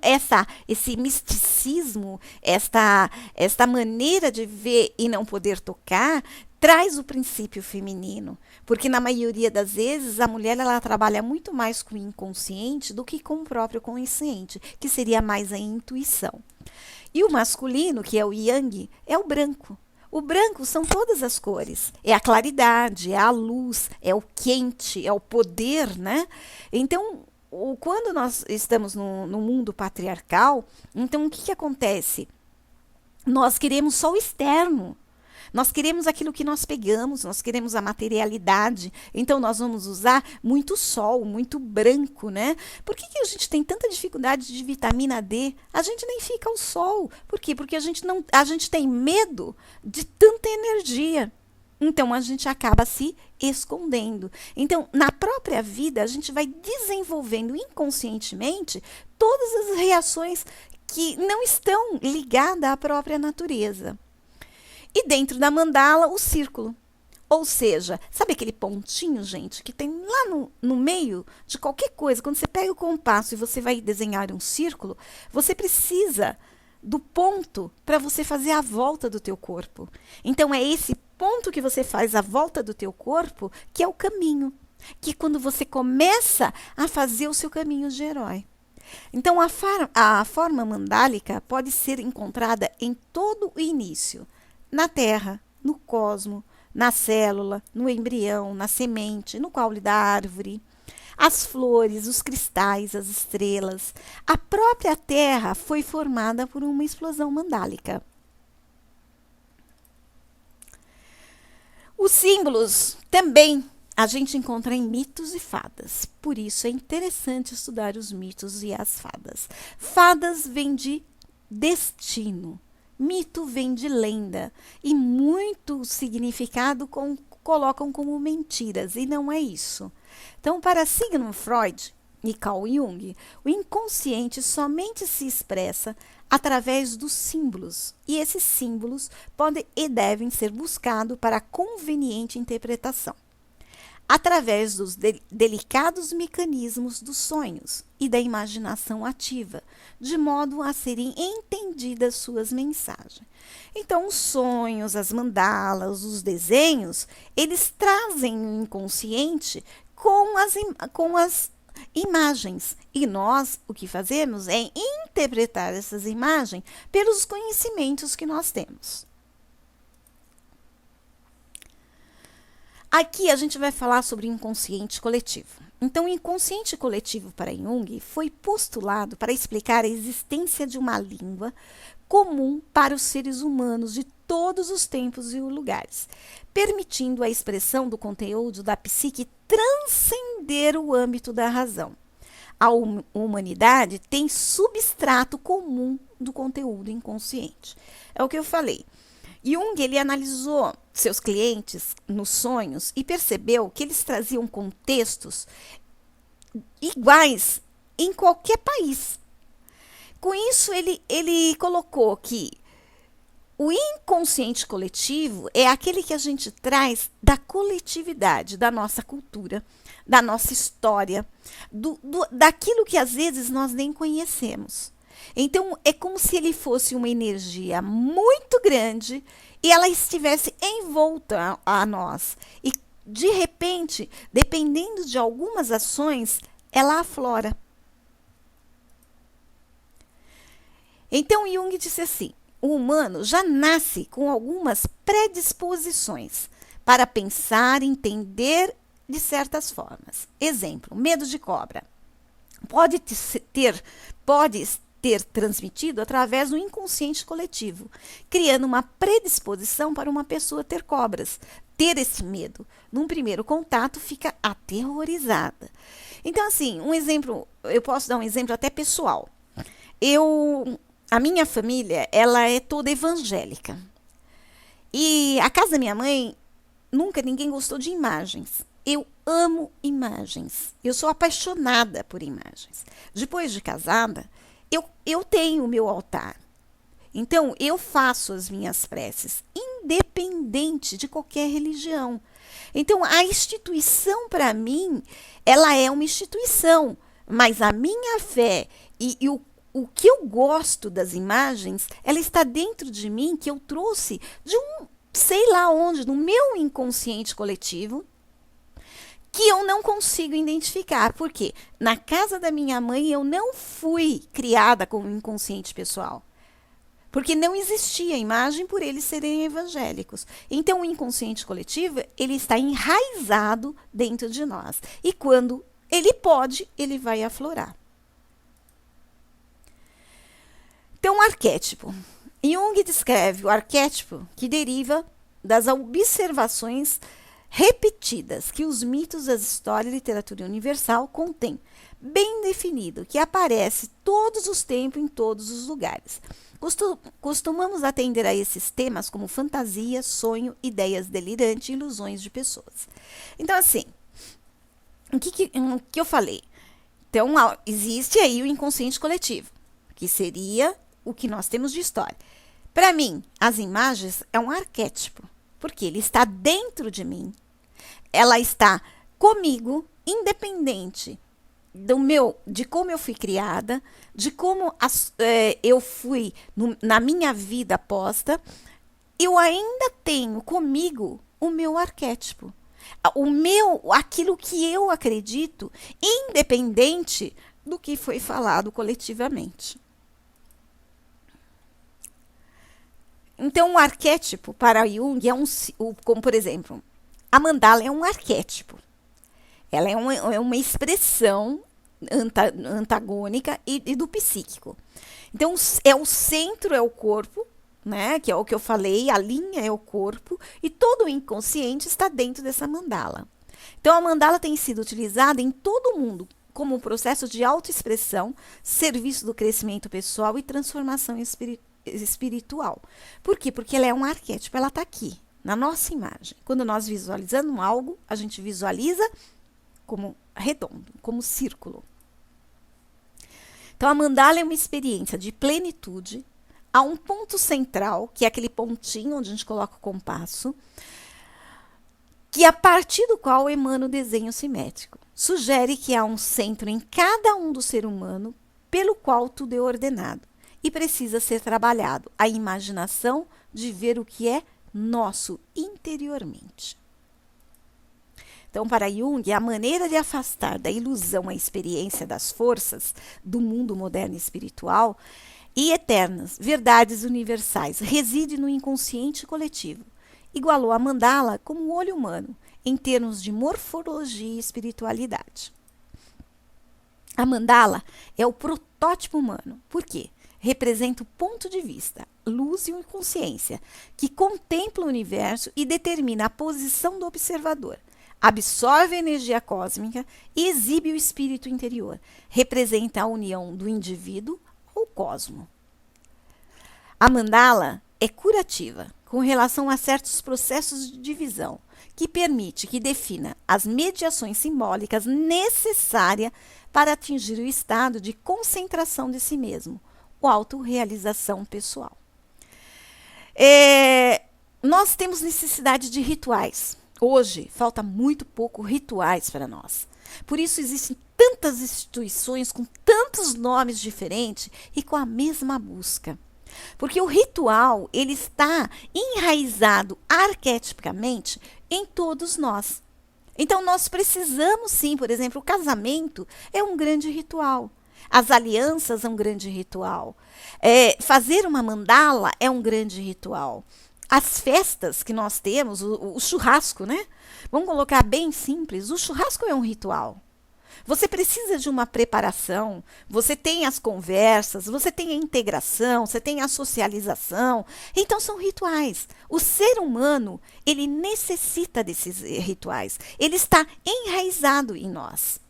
esse misticismo, esta maneira de ver e não poder tocar, traz o princípio feminino. Porque, na maioria das vezes, a mulher ela trabalha muito mais com o inconsciente do que com o próprio consciente, que seria mais a intuição. E o masculino, que é o yang, é o branco. O branco são todas as cores. É a claridade, é a luz, é o quente, é o poder, né? Então, quando nós estamos no mundo patriarcal, então o que acontece? Nós queremos só o externo. Nós queremos aquilo que nós pegamos, nós queremos a materialidade. Então, nós vamos usar muito sol, muito branco, né? Por que a gente tem tanta dificuldade de vitamina D? A gente nem fica ao sol. Por quê? Porque a gente tem medo de tanta energia. Então, a gente acaba se escondendo. Então, na própria vida, a gente vai desenvolvendo inconscientemente todas as reações que não estão ligadas à própria natureza. E dentro da mandala, o círculo. Ou seja, sabe aquele pontinho, gente, que tem lá no meio de qualquer coisa? Quando você pega o compasso e você vai desenhar um círculo, você precisa do ponto para você fazer a volta do teu corpo. Então, é esse ponto que você faz a volta do teu corpo que é o caminho. Que é quando você começa a fazer o seu caminho de herói. Então, a forma mandálica pode ser encontrada em todo o início. Na terra, no cosmo, na célula, no embrião, na semente, no caule da árvore, as flores, os cristais, as estrelas. A própria terra foi formada por uma explosão mandálica. Os símbolos também a gente encontra em mitos e fadas. Por isso é interessante estudar os mitos e as fadas. Fadas vêm de destino. Mito vem de lenda e muito significado colocam como mentiras, e não é isso. Então, para Sigmund Freud e Carl Jung, o inconsciente somente se expressa através dos símbolos, e esses símbolos podem e devem ser buscados para conveniente interpretação, através dos delicados mecanismos dos sonhos e da imaginação ativa, de modo a serem entendidas suas mensagens. Então, os sonhos, as mandalas, os desenhos, eles trazem o inconsciente com as imagens. E nós, o que fazemos é interpretar essas imagens pelos conhecimentos que nós temos. Aqui a gente vai falar sobre inconsciente coletivo. Então, o inconsciente coletivo para Jung foi postulado para explicar a existência de uma língua comum para os seres humanos de todos os tempos e lugares, permitindo a expressão do conteúdo da psique transcender o âmbito da razão. A humanidade tem substrato comum do conteúdo inconsciente. É o que eu falei. Jung ele analisou seus clientes nos sonhos e percebeu que eles traziam contextos iguais em qualquer país. Com isso, ele colocou que o inconsciente coletivo é aquele que a gente traz da coletividade, da nossa cultura, da nossa história, daquilo que às vezes nós nem conhecemos. Então, é como se ele fosse uma energia muito grande e ela estivesse envolta a nós. E, de repente, dependendo de algumas ações, ela aflora. Então, Jung disse assim: o humano já nasce com algumas predisposições para pensar e entender de certas formas. Exemplo, medo de cobra. Pode ter transmitido através do inconsciente coletivo, criando uma predisposição para uma pessoa ter cobras. Ter esse medo, num primeiro contato, fica aterrorizada. Então, assim, eu posso dar um exemplo até pessoal. A minha família, ela é toda evangélica. E a casa da minha mãe, nunca ninguém gostou de imagens. Eu amo imagens. Eu sou apaixonada por imagens. Depois de casada, eu tenho o meu altar. Então, eu faço as minhas preces, independente de qualquer religião. Então, a instituição, para mim, ela é uma instituição. Mas a minha fé e o que eu gosto das imagens, ela está dentro de mim, que eu trouxe de sei lá onde, no meu inconsciente coletivo, que eu não consigo identificar. Por quê? Na casa da minha mãe, eu não fui criada com um inconsciente pessoal. Porque não existia imagem por eles serem evangélicos. Então, o inconsciente coletivo, ele está enraizado dentro de nós. E quando ele pode, ele vai aflorar. Então, arquétipo. Jung descreve o arquétipo que deriva das observações repetidas que os mitos das histórias e literatura universal contêm, bem definido, que aparece todos os tempos em todos os lugares. Costumamos atender a esses temas como fantasia, sonho, ideias delirantes e ilusões de pessoas. Então, assim, o que eu falei? Então, existe aí o inconsciente coletivo, que seria o que nós temos de história. Para mim, as imagens é um arquétipo, porque ele está dentro de mim. Ela está comigo, independente de como eu fui criada, de como eu fui na minha vida posta. Eu ainda tenho comigo o meu arquétipo, aquilo que eu acredito, independente do que foi falado coletivamente. Então, o arquétipo para Jung é como, por exemplo, a mandala é um arquétipo. Ela é uma expressão antagônica e do psíquico. Então, o centro é o corpo, né? Que é o que eu falei, a linha é o corpo, e todo o inconsciente está dentro dessa mandala. Então, a mandala tem sido utilizada em todo o mundo como um processo de autoexpressão, serviço do crescimento pessoal e transformação espiritual. Por quê? Porque ela é um arquétipo, ela está aqui, na nossa imagem. Quando nós visualizamos algo, a gente visualiza como redondo, como círculo. Então, a mandala é uma experiência de plenitude. Há um ponto central, que é aquele pontinho onde a gente coloca o compasso, que a partir do qual emana o desenho simétrico. Sugere que há um centro em cada um do ser humano, pelo qual tudo é ordenado. E precisa ser trabalhado a imaginação de ver o que é nosso interiormente. Então, para Jung, a maneira de afastar da ilusão a experiência das forças do mundo moderno e espiritual e eternas, verdades universais, reside no inconsciente coletivo. Igualou a mandala como o olho humano, em termos de morfologia e espiritualidade. A mandala é o protótipo humano. Por quê? Representa o ponto de vista, luz e consciência, que contempla o universo e determina a posição do observador. Absorve a energia cósmica e exibe o espírito interior. Representa a união do indivíduo ao cosmo. A mandala é curativa com relação a certos processos de divisão, que permite que defina as mediações simbólicas necessárias para atingir o estado de concentração de si mesmo, ou autorrealização pessoal. Nós temos necessidade de rituais. Hoje, falta muito pouco rituais para nós. Por isso, existem tantas instituições com tantos nomes diferentes e com a mesma busca. Porque o ritual, ele está enraizado arquetipicamente em todos nós. Então, nós precisamos sim, por exemplo, o casamento é um grande ritual. As alianças é um grande ritual. Fazer uma mandala é um grande ritual. As festas que nós temos, o churrasco, né? Vamos colocar bem simples, o churrasco é um ritual. Você precisa de uma preparação, você tem as conversas, você tem a integração, você tem a socialização. Então são rituais. O ser humano, ele necessita desses rituais. Ele está enraizado em nós.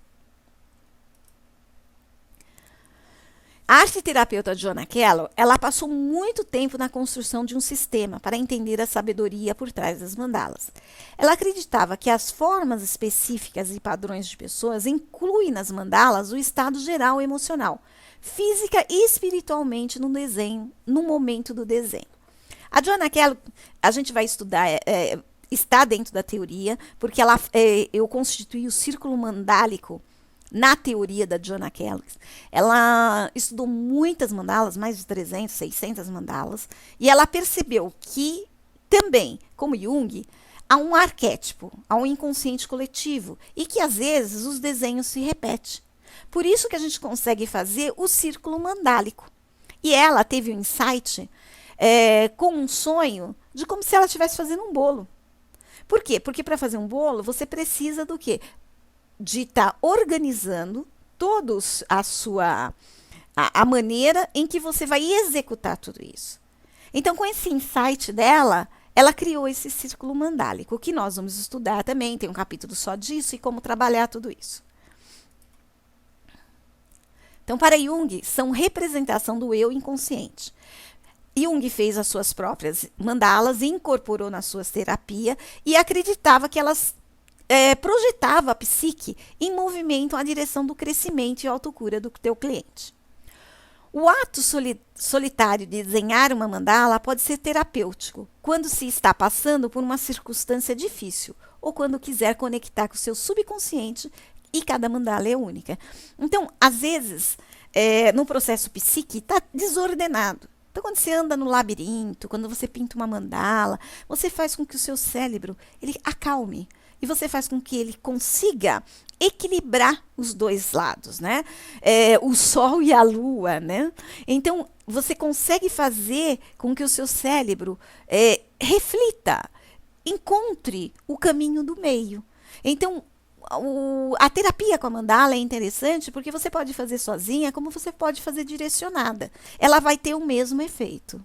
A arteterapeuta Joanna Kellogg, ela passou muito tempo na construção de um sistema para entender a sabedoria por trás das mandalas. Ela acreditava que as formas específicas e padrões de pessoas incluem nas mandalas o estado geral emocional, física e espiritualmente no desenho, no momento do desenho. A Joanna Kellogg, a gente vai estudar, está dentro da teoria, porque eu constituí o círculo mandálico na teoria da Joanna Kellogg. Ela estudou muitas mandalas, mais de 300, 600 mandalas, e ela percebeu que também, como Jung, há um arquétipo, há um inconsciente coletivo, e que às vezes os desenhos se repetem. Por isso que a gente consegue fazer o círculo mandálico. E ela teve um insight com um sonho de como se ela estivesse fazendo um bolo. Por quê? Porque para fazer um bolo, você precisa do quê? De estar organizando todos a maneira em que você vai executar tudo isso. Então, com esse insight dela, ela criou esse círculo mandálico, que nós vamos estudar também, tem um capítulo só disso e como trabalhar tudo isso. Então, para Jung, são representação do eu inconsciente. Jung fez as suas próprias mandalas, incorporou nas suas terapias e acreditava que elas projetava a psique em movimento à direção do crescimento e autocura do teu cliente. O ato solitário de desenhar uma mandala pode ser terapêutico quando se está passando por uma circunstância difícil ou quando quiser conectar com o seu subconsciente e cada mandala é única. Então, às vezes, no processo psíquico, está desordenado. Então, quando você anda no labirinto, quando você pinta uma mandala, você faz com que o seu cérebro ele acalme. E você faz com que ele consiga equilibrar os dois lados, né? O sol e a lua, né? Então, você consegue fazer com que o seu cérebro reflita, encontre o caminho do meio. Então, a terapia com a mandala é interessante porque você pode fazer sozinha, como você pode fazer direcionada. Ela vai ter o mesmo efeito.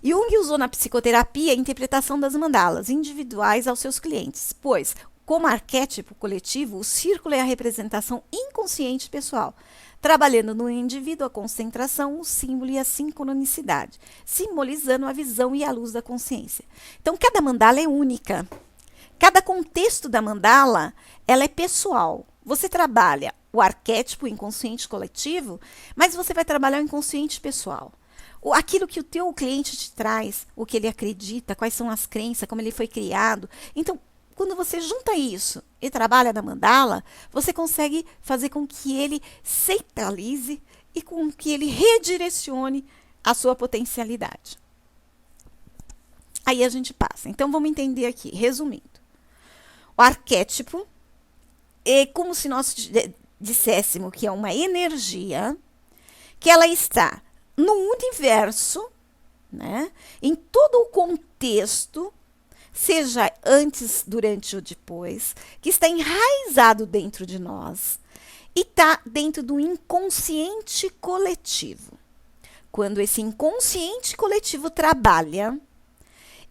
Jung usou na psicoterapia a interpretação das mandalas individuais aos seus clientes, pois, como arquétipo coletivo, o círculo é a representação inconsciente pessoal, trabalhando no indivíduo a concentração, o símbolo e a sincronicidade, simbolizando a visão e a luz da consciência. Então, cada mandala é única. Cada contexto da mandala, ela é pessoal. Você trabalha o arquétipo, o inconsciente coletivo, mas você vai trabalhar o inconsciente pessoal. Aquilo que o teu cliente te traz, o que ele acredita, quais são as crenças, como ele foi criado. Então, quando você junta isso e trabalha na mandala, você consegue fazer com que ele centralize e com que ele redirecione a sua potencialidade. Aí a gente passa. Então, vamos entender aqui, resumindo. O arquétipo é como se nós disséssemos que é uma energia que ela está no universo, né, em todo o contexto, seja antes, durante ou depois, que está enraizado dentro de nós, e está dentro do inconsciente coletivo. Quando esse inconsciente coletivo trabalha,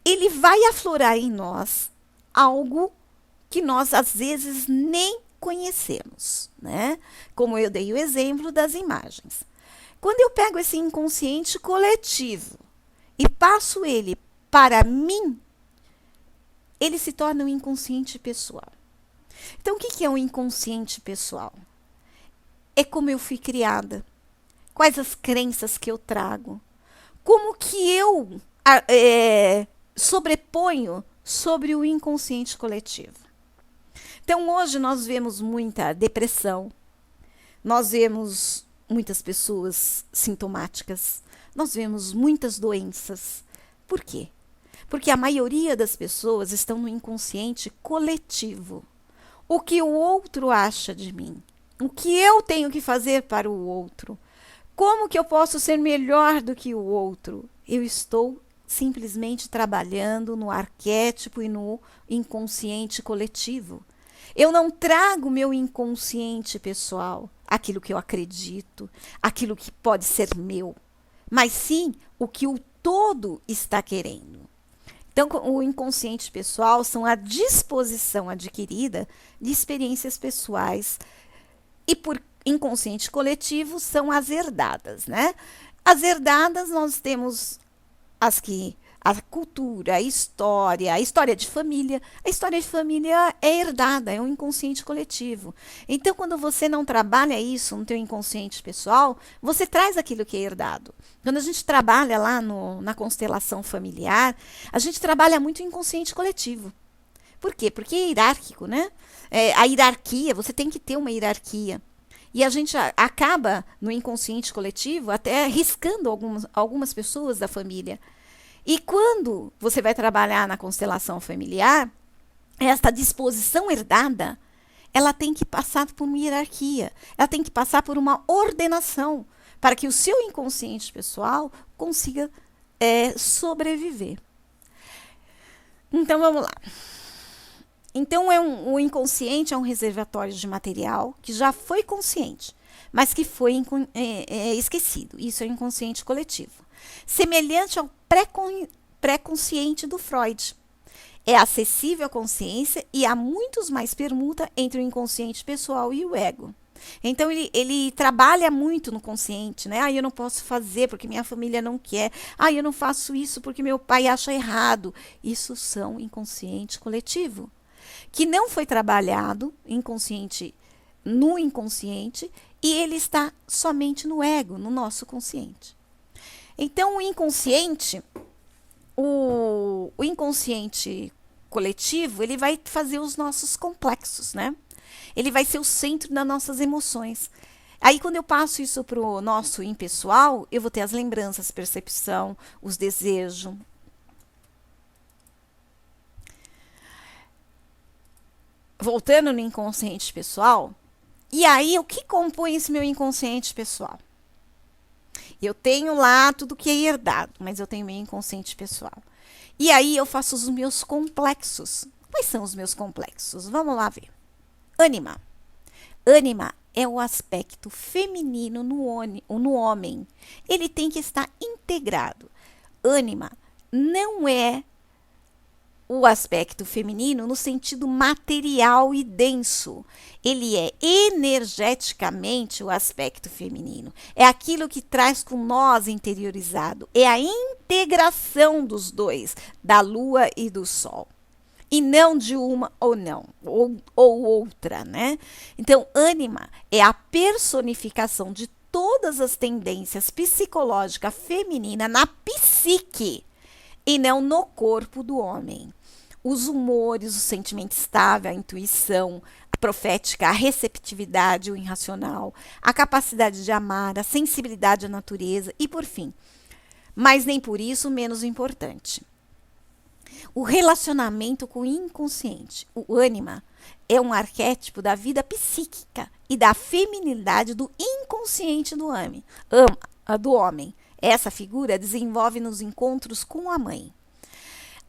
ele vai aflorar em nós algo que nós às vezes nem conhecemos, né? Como eu dei o exemplo das imagens. Quando eu pego esse inconsciente coletivo e passo ele para mim, ele se torna um inconsciente pessoal. Então, o que é um inconsciente pessoal? É como eu fui criada, quais as crenças que eu trago, como que eu sobreponho sobre o inconsciente coletivo. Então, hoje nós vemos muita depressão, nós vemos muitas pessoas sintomáticas, nós vemos muitas doenças. Por quê? Porque a maioria das pessoas estão no inconsciente coletivo. O que o outro acha de mim? O que eu tenho que fazer para o outro? Como que eu posso ser melhor do que o outro? Eu estou simplesmente trabalhando no arquétipo e no inconsciente coletivo. Eu não trago meu inconsciente pessoal, aquilo que eu acredito, aquilo que pode ser meu, mas sim o que o todo está querendo. Então, o inconsciente pessoal são a disposição adquirida de experiências pessoais e por inconsciente coletivo são as herdadas, né? As herdadas nós temos as que a cultura, a história de família. A história de família é herdada, é um inconsciente coletivo. Então, quando você não trabalha isso no teu inconsciente pessoal, você traz aquilo que é herdado. Quando a gente trabalha lá na constelação familiar, a gente trabalha muito o inconsciente coletivo. Por quê? Porque é hierárquico, né? A hierarquia, você tem que ter uma hierarquia. E a gente acaba, no inconsciente coletivo, até riscando algumas pessoas da família. E quando você vai trabalhar na constelação familiar, esta disposição herdada, ela tem que passar por uma hierarquia, ela tem que passar por uma ordenação, para que o seu inconsciente pessoal consiga sobreviver. Então, vamos lá. Então, o inconsciente é um reservatório de material que já foi consciente, mas que foi esquecido. Isso é o inconsciente coletivo. Semelhante ao pré-consciente do Freud. É acessível à consciência e há muitos mais permuta entre o inconsciente pessoal e o ego. Então, ele trabalha muito no consciente, né? Eu não posso fazer porque minha família não quer. Eu não faço isso porque meu pai acha errado. Isso são inconsciente coletivo, que não foi trabalhado no inconsciente e ele está somente no ego, no nosso consciente. Então, o inconsciente coletivo, ele vai fazer os nossos complexos, né? Ele vai ser o centro das nossas emoções. Aí, quando eu passo isso para o nosso impessoal, eu vou ter as lembranças, percepção, os desejos. Voltando no inconsciente pessoal, e aí, o que compõe esse meu inconsciente pessoal? Eu tenho lá tudo que é herdado, mas eu tenho meu inconsciente pessoal. E aí eu faço os meus complexos. Quais são os meus complexos? Vamos lá ver. Ânima. Ânima é o aspecto feminino no homem. Ele tem que estar integrado. Ânima não é o aspecto feminino no sentido material e denso. Ele é energeticamente o aspecto feminino. É aquilo que traz com nós interiorizado. É a integração dos dois, da lua e do sol. E não de uma ou não, ou outra, né? Então, ânima é a personificação de todas as tendências psicológicas femininas na psique e não no corpo do homem. Os humores, o sentimento estável, a intuição, a profética, a receptividade, o irracional, a capacidade de amar, a sensibilidade à natureza e, por fim, mas nem por isso menos importante, o relacionamento com o inconsciente. O ânima é um arquétipo da vida psíquica e da feminilidade do inconsciente do homem. Essa figura desenvolve nos encontros com a mãe.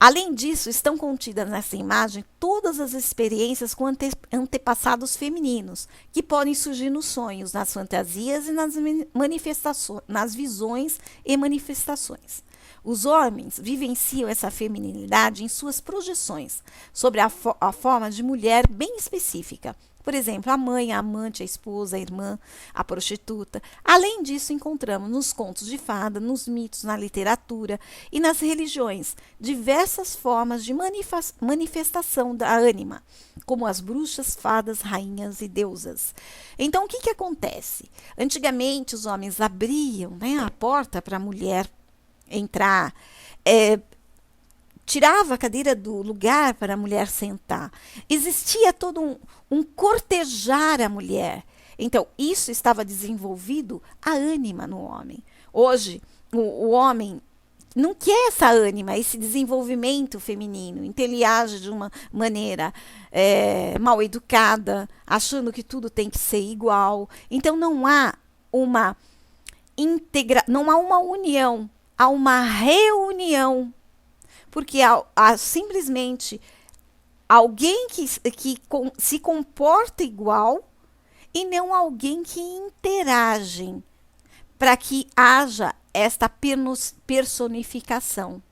Além disso, estão contidas nessa imagem todas as experiências com antepassados femininos, que podem surgir nos sonhos, nas fantasias e nas manifestações, nas visões e manifestações. Os homens vivenciam essa feminilidade em suas projeções sobre a forma de mulher bem específica. Por exemplo, a mãe, a amante, a esposa, a irmã, a prostituta. Além disso, encontramos nos contos de fada, nos mitos, na literatura e nas religiões diversas formas de manifestação da ânima, como as bruxas, fadas, rainhas e deusas. Então, o que, que acontece? Antigamente, os homens abriam, né, a porta para a mulher entrar, tirava a cadeira do lugar para a mulher sentar. Existia todo um cortejar a mulher. Então, isso estava desenvolvido a ânima no homem. Hoje, o homem não quer essa ânima, esse desenvolvimento feminino. Então, ele age de uma maneira mal educada, achando que tudo tem que ser igual. Então, não há uma não há uma união, há uma reunião, porque há simplesmente alguém que se comporta igual e não alguém que interage para que haja esta personificação.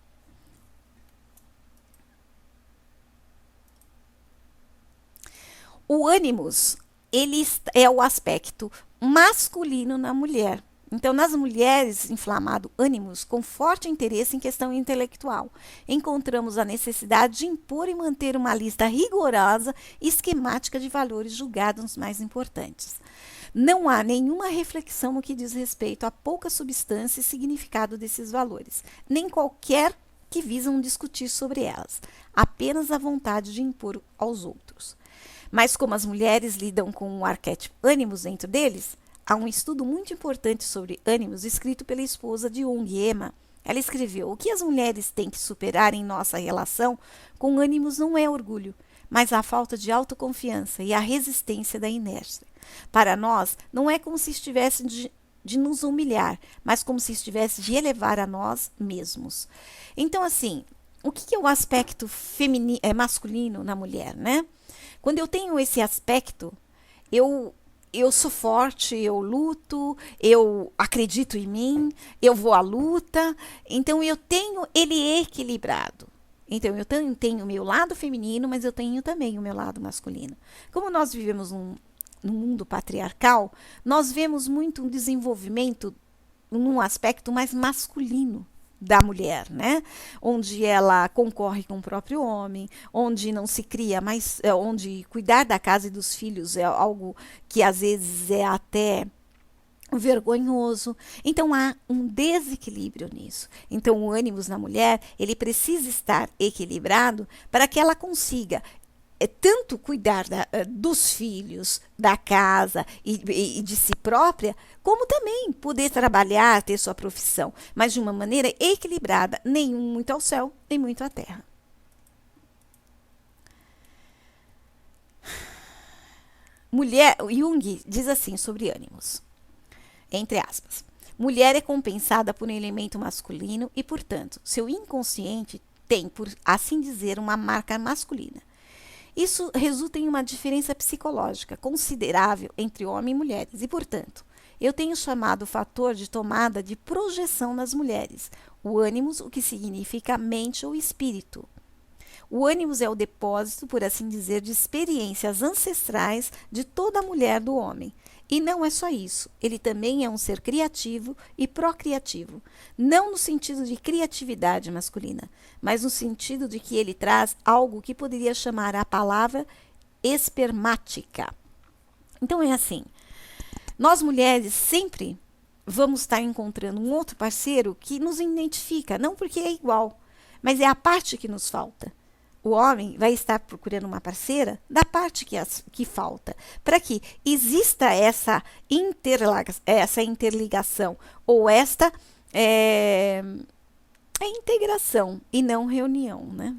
O ânimos, ele é o aspecto masculino na mulher. Então, nas mulheres, inflamado ânimos com forte interesse em questão intelectual, encontramos a necessidade de impor e manter uma lista rigorosa e esquemática de valores julgados mais importantes. Não há nenhuma reflexão no que diz respeito à pouca substância e significado desses valores, nem qualquer que visam discutir sobre elas, apenas a vontade de impor aos outros. Mas como as mulheres lidam com o arquétipo ânimos dentro deles, há um estudo muito importante sobre ânimos escrito pela esposa de Jung, Emma. Ela escreveu: o que as mulheres têm que superar em nossa relação com ânimos não é orgulho, mas a falta de autoconfiança e a resistência da inércia. Para nós, não é como se estivesse de nos humilhar, mas como se estivesse de elevar a nós mesmos. Então, assim, o que é o aspecto masculino na mulher, né? Quando eu tenho esse aspecto, eu sou forte, eu luto, eu acredito em mim, eu vou à luta. Então, eu tenho ele equilibrado. Então, eu tenho o meu lado feminino, mas eu tenho também o meu lado masculino. Como nós vivemos num mundo patriarcal, nós vemos muito um desenvolvimento num aspecto mais masculino da mulher, né? Onde ela concorre com o próprio homem, onde não se cria mais, onde cuidar da casa e dos filhos é algo que às vezes é até vergonhoso. Então há um desequilíbrio nisso. Então o ânimos na mulher, ele precisa estar equilibrado para que ela consiga tanto cuidar dos filhos, da casa e de si própria, como também poder trabalhar, ter sua profissão, mas de uma maneira equilibrada, nenhum muito ao céu, nem muito à terra. Jung diz assim sobre ânimos, entre aspas: mulher é compensada por um elemento masculino e, portanto, seu inconsciente tem, por assim dizer, uma marca masculina. Isso resulta em uma diferença psicológica considerável entre homens e mulheres e, portanto, eu tenho chamado o fator de tomada de projeção nas mulheres, o ânimos, o que significa mente ou espírito. O ânimos é o depósito, por assim dizer, de experiências ancestrais de toda a mulher do homem. E não é só isso, ele também é um ser criativo e procriativo, não no sentido de criatividade masculina, mas no sentido de que ele traz algo que poderia chamar a palavra espermática. Então é assim, nós mulheres sempre vamos estar encontrando um outro parceiro que nos identifica, não porque é igual, mas é a parte que nos falta. O homem vai estar procurando uma parceira da parte que falta, para que exista essa interligação ou esta a integração e não reunião, né?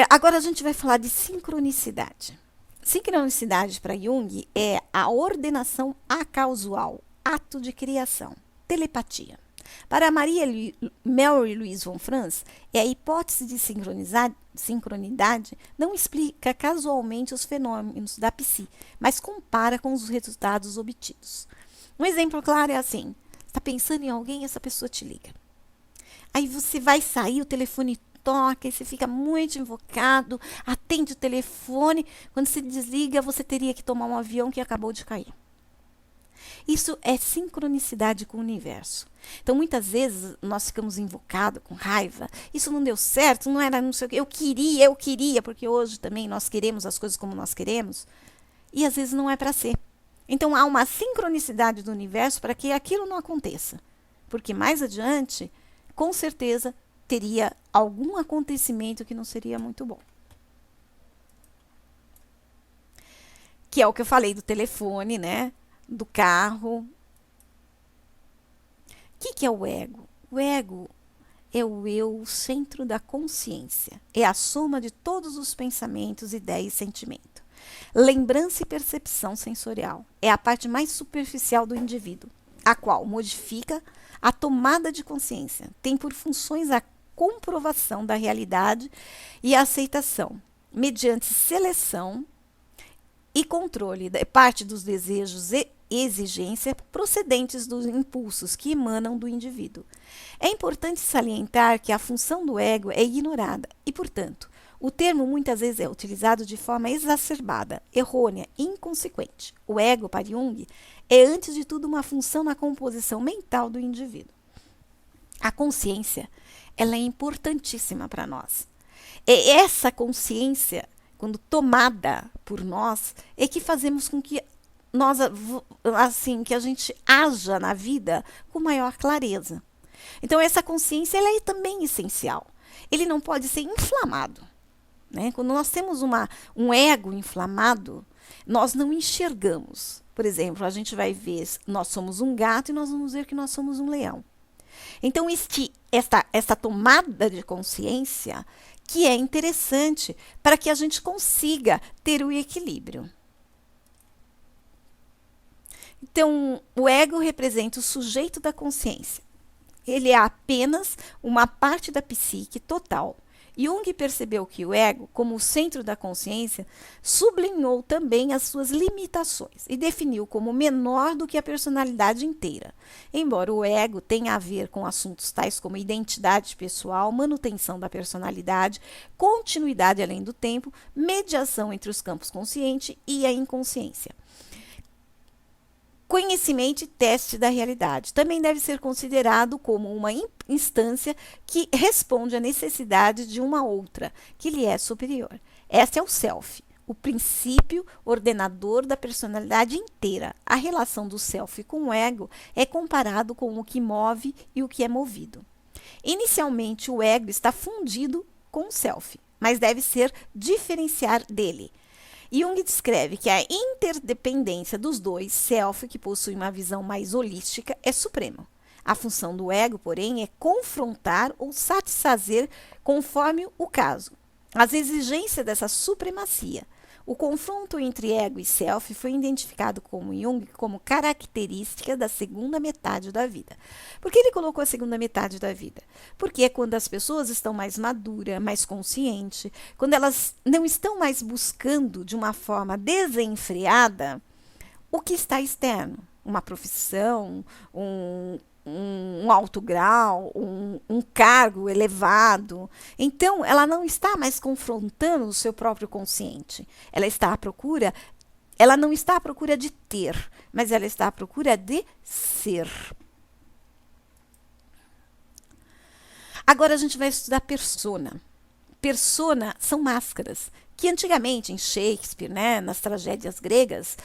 Agora a gente vai falar de sincronicidade. Sincronicidade para Jung é a ordenação acausual, ato de criação. telepatia. Para Mary Louise von Franz, a hipótese de sincronidade não explica casualmente os fenômenos da psi, mas compara com os resultados obtidos. Um exemplo claro é assim: está pensando em alguém e essa pessoa te liga. Aí você vai sair, o telefone toca e você fica muito invocado, atende o telefone. Quando se desliga, você teria que tomar um avião que acabou de cair. Isso é sincronicidade com o universo. Então, muitas vezes, nós ficamos invocados com raiva. Isso não deu certo, não era não sei o que. Eu queria, porque hoje também nós queremos as coisas como nós queremos. E às vezes não é para ser. Então, há uma sincronicidade do universo para que aquilo não aconteça. Porque mais adiante, com certeza, teria algum acontecimento que não seria muito bom. Que é o que eu falei do telefone, né? Do carro. O que é o ego? O ego é o eu, o centro da consciência. É a soma de todos os pensamentos, ideias e sentimentos. Lembrança e percepção sensorial. É a parte mais superficial do indivíduo, a qual modifica a tomada de consciência. Tem por funções a comprovação da realidade e a aceitação, mediante seleção e controle da parte dos desejos e exigência procedentes dos impulsos que emanam do indivíduo. É importante salientar que a função do ego é ignorada e, portanto, o termo muitas vezes é utilizado de forma exacerbada, errônea e inconsequente. O ego, para Jung, é antes de tudo uma função na composição mental do indivíduo. A consciência, ela é importantíssima para nós. É essa consciência, quando tomada por nós, é que fazemos com que nós, assim, que a gente haja na vida com maior clareza. Então, essa consciência, ela é também essencial. Ele não pode ser inflamado, né? Quando nós temos um ego inflamado, nós não enxergamos. Por exemplo, a gente vai ver, nós somos um gato e nós vamos ver que nós somos um leão. Então, esta tomada de consciência que é interessante para que a gente consiga ter o equilíbrio. Então, o ego representa o sujeito da consciência. Ele é apenas uma parte da psique total. Jung percebeu que o ego, como o centro da consciência, sublinhou também as suas limitações e definiu como menor do que a personalidade inteira. Embora o ego tenha a ver com assuntos tais como identidade pessoal, manutenção da personalidade, continuidade além do tempo, mediação entre os campos consciente e a inconsciência. Conhecimento e teste da realidade. Também deve ser considerado como uma instância que responde à necessidade de uma outra, que lhe é superior. Esse é o self, o princípio ordenador da personalidade inteira. A relação do self com o ego é comparado com o que move e o que é movido. Inicialmente, o ego está fundido com o self, mas deve ser diferenciar dele. Jung descreve que a interdependência dos dois, self, que possui uma visão mais holística, é suprema. A função do ego, porém, é confrontar ou satisfazer conforme o caso as exigências dessa supremacia. O confronto entre ego e self foi identificado como Jung como característica da segunda metade da vida. Por que ele colocou a segunda metade da vida? Porque é quando as pessoas estão mais maduras, mais conscientes, quando elas não estão mais buscando de uma forma desenfreada o que está externo. Uma profissão, um alto grau, um cargo elevado. Então, ela não está mais confrontando o seu próprio consciente. Ela não está à procura de ter, mas ela está à procura de ser. Agora a gente vai estudar persona. Persona são máscaras, que antigamente em Shakespeare, né, nas tragédias gregas,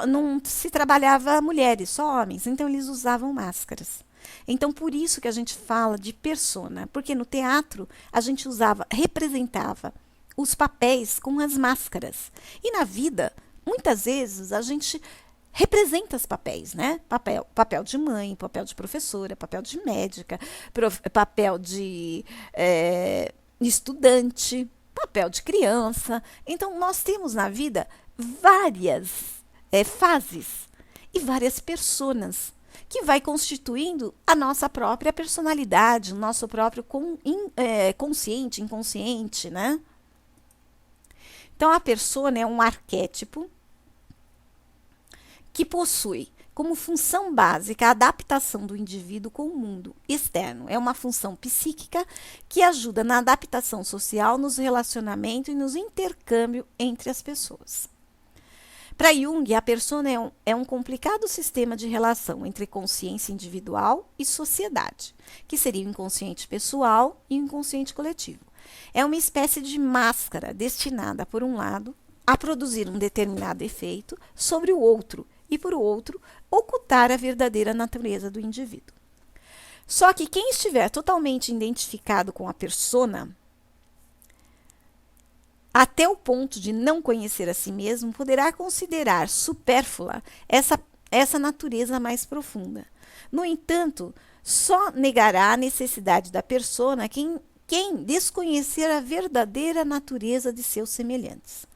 não se trabalhava mulheres, só homens, então eles usavam máscaras. Então, por isso que a gente fala de persona, porque no teatro a gente representava os papéis com as máscaras. E na vida, muitas vezes, a gente representa os papéis, né? Papel de mãe, papel de professora, papel de médica, papel de estudante, papel de criança. Então, nós temos na vida várias fases e várias personas. que vai constituindo a nossa própria personalidade, o nosso próprio consciente, inconsciente, né? Então, a persona é um arquétipo que possui como função básica a adaptação do indivíduo com o mundo externo. É uma função psíquica que ajuda na adaptação social, nos relacionamentos e nos intercâmbios entre as pessoas. Para Jung, a persona é um complicado sistema de relação entre consciência individual e sociedade, que seria o inconsciente pessoal e o inconsciente coletivo. É uma espécie de máscara destinada, por um lado, a produzir um determinado efeito sobre o outro e, por outro, ocultar a verdadeira natureza do indivíduo. Só que quem estiver totalmente identificado com a persona, até o ponto de não conhecer a si mesmo, poderá considerar supérflua essa natureza mais profunda. No entanto, só negará a necessidade da persona quem desconhecer a verdadeira natureza de seus semelhantes.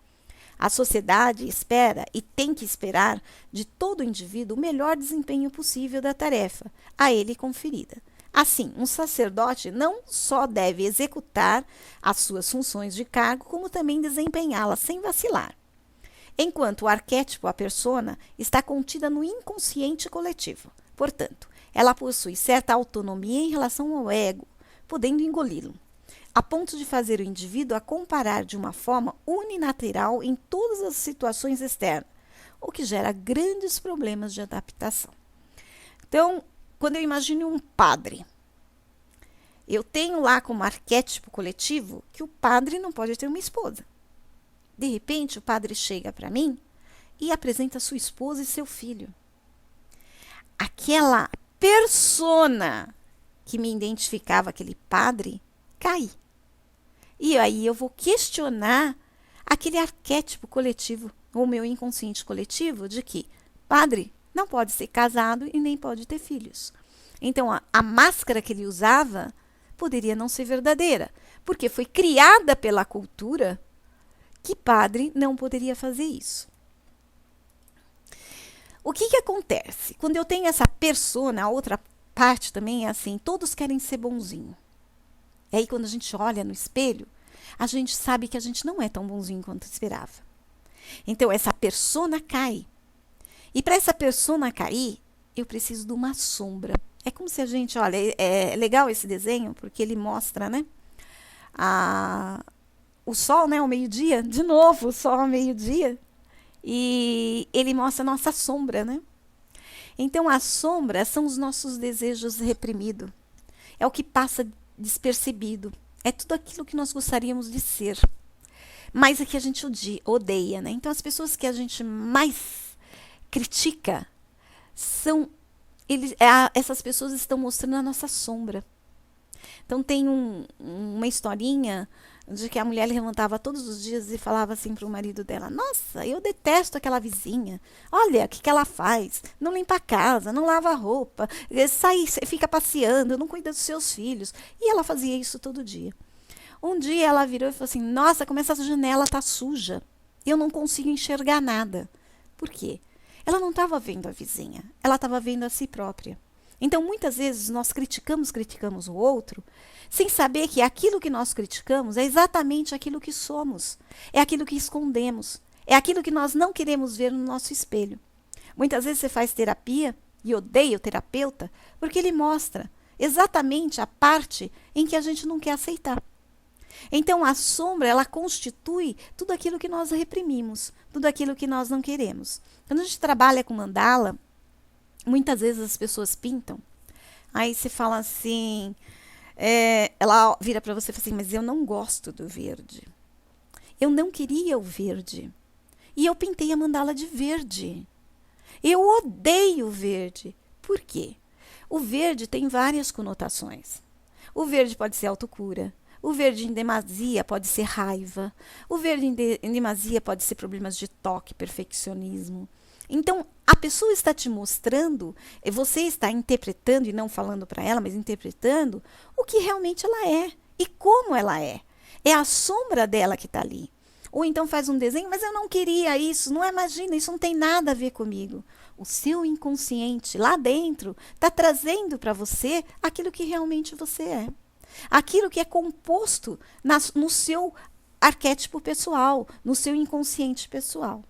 A sociedade espera e tem que esperar de todo indivíduo o melhor desempenho possível da tarefa a ele conferida. Assim, um sacerdote não só deve executar as suas funções de cargo, como também desempenhá-las sem vacilar. Enquanto o arquétipo, a persona, está contida no inconsciente coletivo. Portanto, ela possui certa autonomia em relação ao ego, podendo engoli-lo, a ponto de fazer o indivíduo a comparar de uma forma unilateral em todas as situações externas, o que gera grandes problemas de adaptação. Então, quando eu imagino um padre, eu tenho lá como arquétipo coletivo que o padre não pode ter uma esposa. De repente, o padre chega para mim e apresenta sua esposa e seu filho. Aquela persona que me identificava, aquele padre, cai. E aí eu vou questionar aquele arquétipo coletivo, ou meu inconsciente coletivo, de que padre não pode ser casado e nem pode ter filhos. Então, a máscara que ele usava poderia não ser verdadeira, porque foi criada pela cultura que padre não poderia fazer isso. O que acontece? Quando eu tenho essa persona, a outra parte também é assim, todos querem ser bonzinho. E aí, quando a gente olha no espelho, a gente sabe que a gente não é tão bonzinho quanto esperava. Então, essa persona cai. E para essa persona cair, eu preciso de uma sombra. É como se a gente, olha, é legal esse desenho, porque ele mostra, né? O sol, né, ao meio-dia, de novo, o sol ao meio-dia. E ele mostra a nossa sombra, né? Então, a sombra são os nossos desejos reprimidos. É o que passa despercebido. É tudo aquilo que nós gostaríamos de ser. Mas é que a gente odeia, né? Então, as pessoas que a gente mais critica são... essas pessoas estão mostrando a nossa sombra. Então, tem uma historinha de que a mulher levantava todos os dias e falava assim para o marido dela: nossa, eu detesto aquela vizinha. Olha, o que ela faz? Não limpa a casa, não lava a roupa, sai, fica passeando, não cuida dos seus filhos. E ela fazia isso todo dia. Um dia ela virou e falou assim: nossa, como essa janela está suja. Eu não consigo enxergar nada. Por quê? Ela não estava vendo a vizinha, ela estava vendo a si própria. Então, muitas vezes, nós criticamos o outro, sem saber que aquilo que nós criticamos é exatamente aquilo que somos, é aquilo que escondemos, é aquilo que nós não queremos ver no nosso espelho. Muitas vezes você faz terapia e odeia o terapeuta porque ele mostra exatamente a parte em que a gente não quer aceitar. Então, a sombra, ela constitui tudo aquilo que nós reprimimos, tudo aquilo que nós não queremos. Quando a gente trabalha com mandala, muitas vezes as pessoas pintam, aí você fala assim, ela vira para você e fala assim: mas eu não gosto do verde. Eu não queria o verde. E eu pintei a mandala de verde. Eu odeio o verde. Por quê? O verde tem várias conotações. O verde pode ser autocura. O verde em demasia pode ser raiva. O verde em demasia pode ser problemas de toque, perfeccionismo. Então, a pessoa está te mostrando, você está interpretando, e não falando para ela, mas interpretando o que realmente ela é e como ela é. É a sombra dela que está ali. Ou então faz um desenho: mas eu não queria isso, não imagina, isso não tem nada a ver comigo. O seu inconsciente lá dentro está trazendo para você aquilo que realmente você é. Aquilo que é composto no seu arquétipo pessoal, no seu inconsciente pessoal.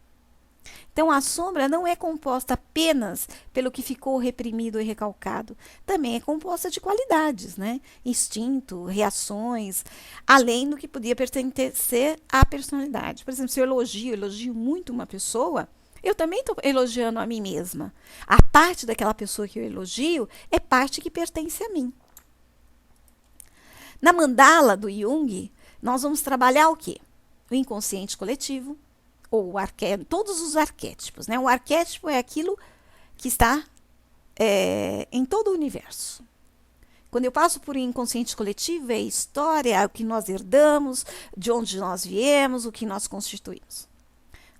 Então, a sombra não é composta apenas pelo que ficou reprimido e recalcado. Também é composta de qualidades, né? Instinto, reações, além do que podia pertencer à personalidade. Por exemplo, se eu elogio muito uma pessoa, eu também estou elogiando a mim mesma. A parte daquela pessoa que eu elogio é parte que pertence a mim. Na mandala do Jung, nós vamos trabalhar o quê? O inconsciente coletivo, ou todos os arquétipos, né? O arquétipo é aquilo que está em todo o universo. Quando eu passo por um inconsciente coletivo, é a história, é o que nós herdamos, de onde nós viemos, o que nós constituímos.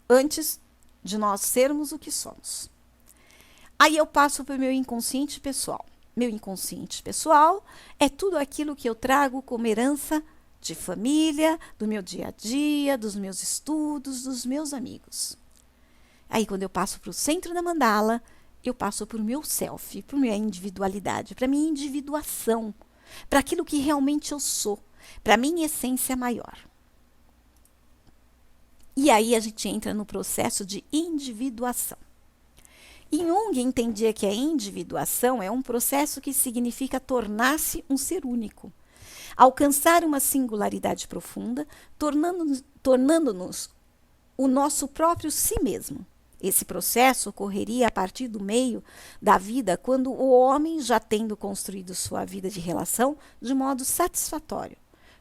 Antes de nós sermos o que somos. Aí eu passo para o meu inconsciente pessoal. Meu inconsciente pessoal é tudo aquilo que eu trago como herança de família, do meu dia a dia, dos meus estudos, dos meus amigos. Aí, quando eu passo para o centro da mandala, eu passo para o meu self, para a minha individualidade, para a minha individuação, para aquilo que realmente eu sou, para a minha essência maior. E aí a gente entra no processo de individuação. Jung entendia que a individuação é um processo que significa tornar-se um ser único, alcançar uma singularidade profunda, tornando-nos o nosso próprio si mesmo. Esse processo ocorreria a partir do meio da vida, quando o homem, já tendo construído sua vida de relação de modo satisfatório,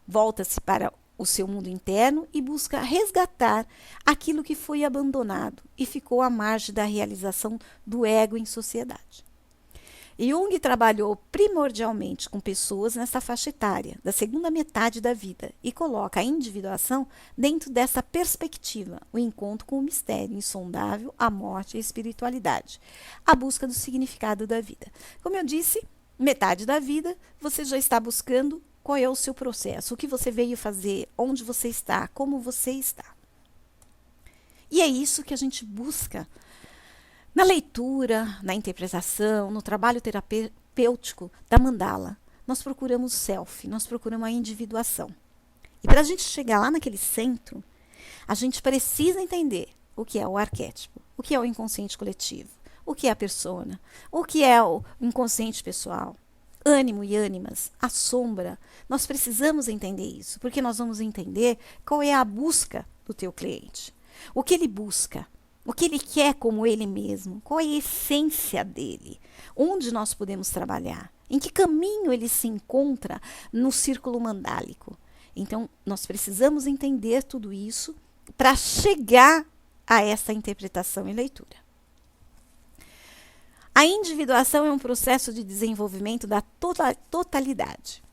volta-se para o seu mundo interno e busca resgatar aquilo que foi abandonado e ficou à margem da realização do ego em sociedade. Jung trabalhou primordialmente com pessoas nessa faixa etária, da segunda metade da vida, e coloca a individuação dentro dessa perspectiva, o encontro com o mistério insondável, a morte e a espiritualidade, a busca do significado da vida. Como eu disse, metade da vida você já está buscando qual é o seu processo, o que você veio fazer, onde você está, como você está. E é isso que a gente busca na leitura, na interpretação, no trabalho terapêutico da mandala. Nós procuramos o self, nós procuramos a individuação. E para a gente chegar lá naquele centro, a gente precisa entender o que é o arquétipo, o que é o inconsciente coletivo, o que é a persona, o que é o inconsciente pessoal, ânimo e ânimas, a sombra. Nós precisamos entender isso, porque nós vamos entender qual é a busca do teu cliente, o que ele busca, o que ele quer como ele mesmo, qual é a essência dele, onde nós podemos trabalhar, em que caminho ele se encontra no círculo mandálico. Então, nós precisamos entender tudo isso para chegar a essa interpretação e leitura. A individuação é um processo de desenvolvimento da totalidade.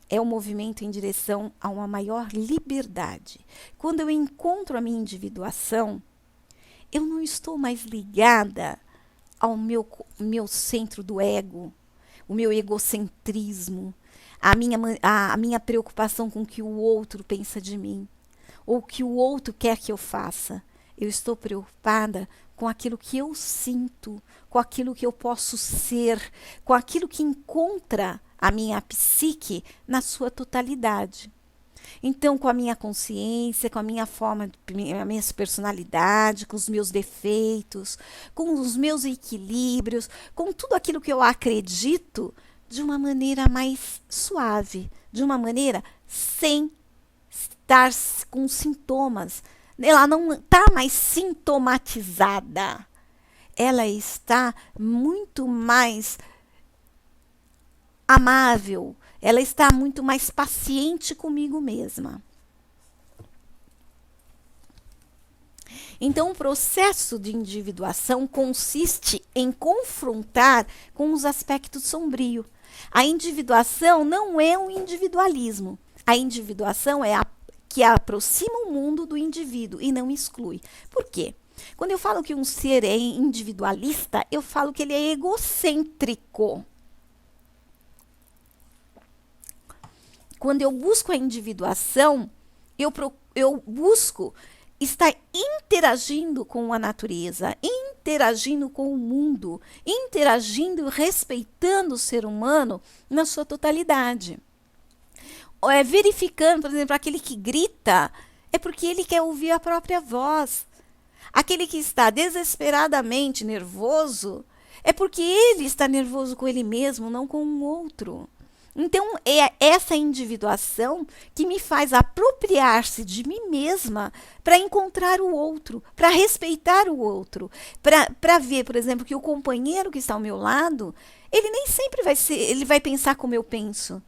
É um movimento em direção a uma maior liberdade. Quando eu encontro a minha individuação, eu não estou mais ligada ao meu centro do ego, o meu egocentrismo, a minha preocupação com o que o outro pensa de mim, ou o que o outro quer que eu faça. Eu estou preocupada com aquilo que eu sinto, com aquilo que eu posso ser, com aquilo que encontra a minha psique na sua totalidade. Então, com a minha consciência, com a minha forma, a minha personalidade, com os meus defeitos, com os meus equilíbrios, com tudo aquilo que eu acredito, de uma maneira mais suave, de uma maneira sem estar com sintomas. Ela não está mais sintomatizada. Ela está muito mais amável. Ela está muito mais paciente comigo mesma. Então, o processo de individuação consiste em confrontar com os aspectos sombrios. A individuação não é um individualismo. A individuação é a que aproxima o mundo do indivíduo e não exclui. Por quê? Quando eu falo que um ser é individualista, eu falo que ele é egocêntrico. Quando eu busco a individuação, eu busco estar interagindo com a natureza, interagindo com o mundo, interagindo, respeitando o ser humano na sua totalidade. Verificando, por exemplo, aquele que grita é porque ele quer ouvir a própria voz. Aquele que está desesperadamente nervoso é porque ele está nervoso com ele mesmo, não com o outro. Então, é essa individuação que me faz apropriar-se de mim mesma para encontrar o outro, para respeitar o outro, para ver, por exemplo, que o companheiro que está ao meu lado, ele nem sempre ele vai pensar como eu penso.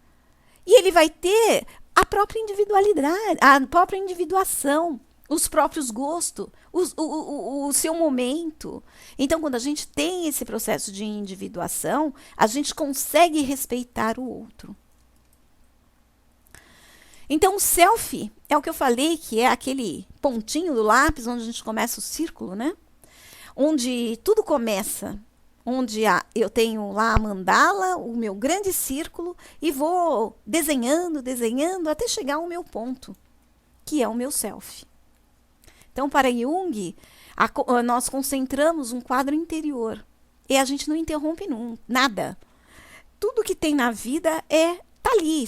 E ele vai ter a própria individualidade, a própria individuação, os próprios gostos, o seu momento. Então, quando a gente tem esse processo de individuação, a gente consegue respeitar o outro. Então, o self é o que eu falei, que é aquele pontinho do lápis onde a gente começa o círculo, né? Onde tudo começa. Onde eu tenho lá a mandala, o meu grande círculo, e vou desenhando, desenhando, até chegar ao meu ponto, que é o meu self. Então, para Jung, nós concentramos um quadro interior. E a gente não interrompe nada. Tudo que tem na vida tá ali,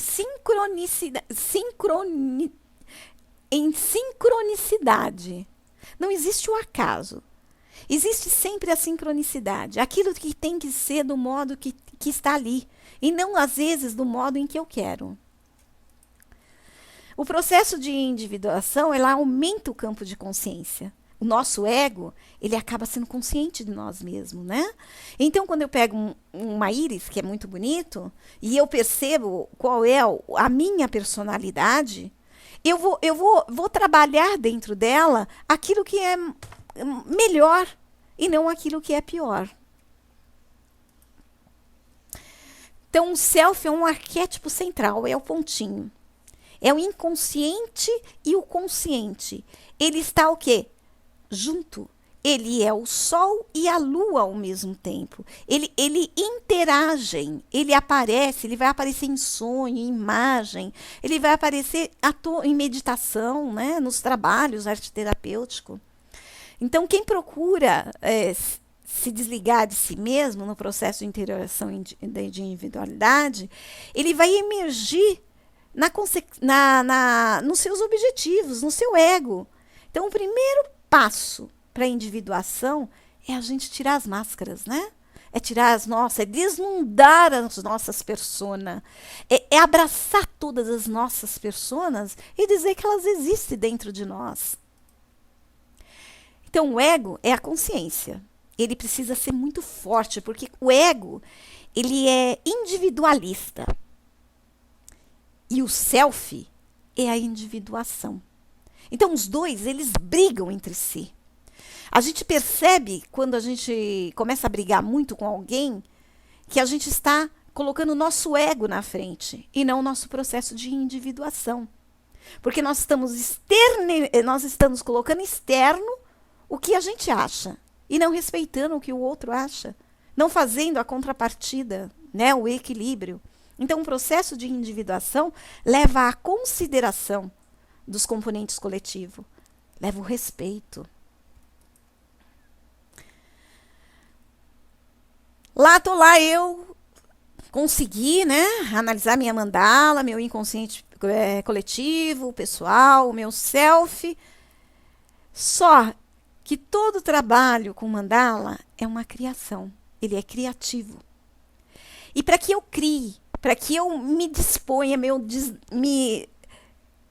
em sincronicidade. Não existe o acaso. Existe sempre a sincronicidade. Aquilo que tem que ser do modo que está ali. E não, às vezes, do modo em que eu quero. O processo de individuação, ela aumenta o campo de consciência. O nosso ego, ele acaba sendo consciente de nós mesmos, né? Então, quando eu pego uma íris, que é muito bonito, e eu percebo qual é a minha personalidade, eu vou trabalhar dentro dela aquilo que é melhor e não aquilo que é pior. Então, o self é um arquétipo central, é o pontinho. É o inconsciente e o consciente. Ele está o quê? Junto. Ele é o sol e a lua ao mesmo tempo. Ele interagem, ele aparece, ele vai aparecer em sonho, em imagem, ele vai aparecer em meditação, né, nos trabalhos arte-terapêuticos. Então, quem procura se desligar de si mesmo no processo de interioração de individualidade, ele vai emergir nos seus objetivos, no seu ego. Então, o primeiro passo para a individuação é a gente tirar as máscaras, né? É tirar é desnudar as nossas personas. É abraçar todas as nossas personas e dizer que elas existem dentro de nós. Então, o ego é a consciência. Ele precisa ser muito forte, porque o ego, ele é individualista. E o self é a individuação. Então, os dois, eles brigam entre si. A gente percebe, quando a gente começa a brigar muito com alguém, que a gente está colocando o nosso ego na frente e não o nosso processo de individuação. Porque nós estamos colocando externo o que a gente acha e não respeitando o que o outro acha, não fazendo a contrapartida, né, o equilíbrio. Então, o processo de individuação leva à consideração dos componentes coletivos, leva o respeito. Tô lá eu consegui, né, analisar minha mandala, meu inconsciente coletivo, pessoal, o meu self. Só que todo trabalho com mandala é uma criação, ele é criativo. E para que eu crie, para que eu me disponha,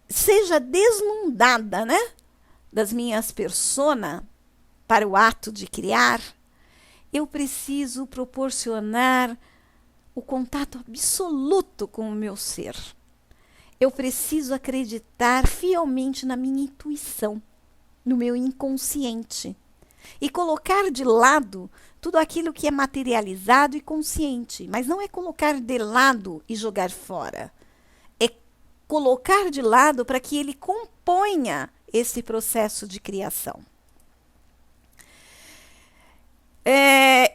seja desnudada, né, das minhas personas para o ato de criar, eu preciso proporcionar o contato absoluto com o meu ser. Eu preciso acreditar fielmente na minha intuição, no meu inconsciente, e colocar de lado tudo aquilo que é materializado e consciente. Mas não é colocar de lado e jogar fora. É colocar de lado para que ele componha esse processo de criação.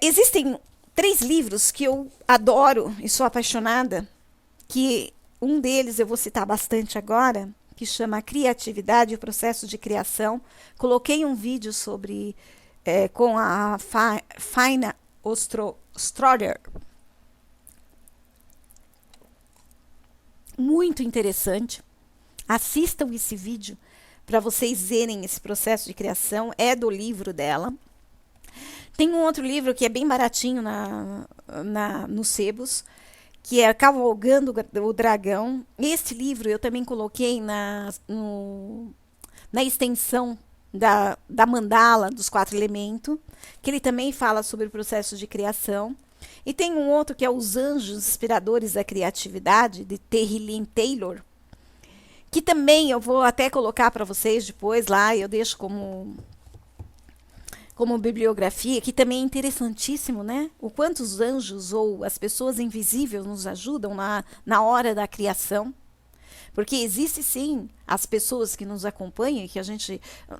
Existem 3 livros que eu adoro e sou apaixonada, que um deles eu vou citar bastante agora, que chama Criatividade e o Processo de Criação. Coloquei um vídeo sobre com a Faina Stroyer. Muito interessante. Assistam esse vídeo para vocês verem esse processo de criação. É do livro dela. Tem um outro livro que é bem baratinho nos sebos, que é Cavalgando o Dragão. Este livro eu também coloquei na extensão da mandala dos 4 elementos, que ele também fala sobre o processo de criação. E tem um outro que é Os Anjos Inspiradores da Criatividade, de Terry Lynn Taylor, que também eu vou até colocar para vocês depois lá, eu deixo como bibliografia, que também é interessantíssimo, né? O quanto os anjos ou as pessoas invisíveis nos ajudam na hora da criação. Porque existe sim as pessoas que nos acompanham, que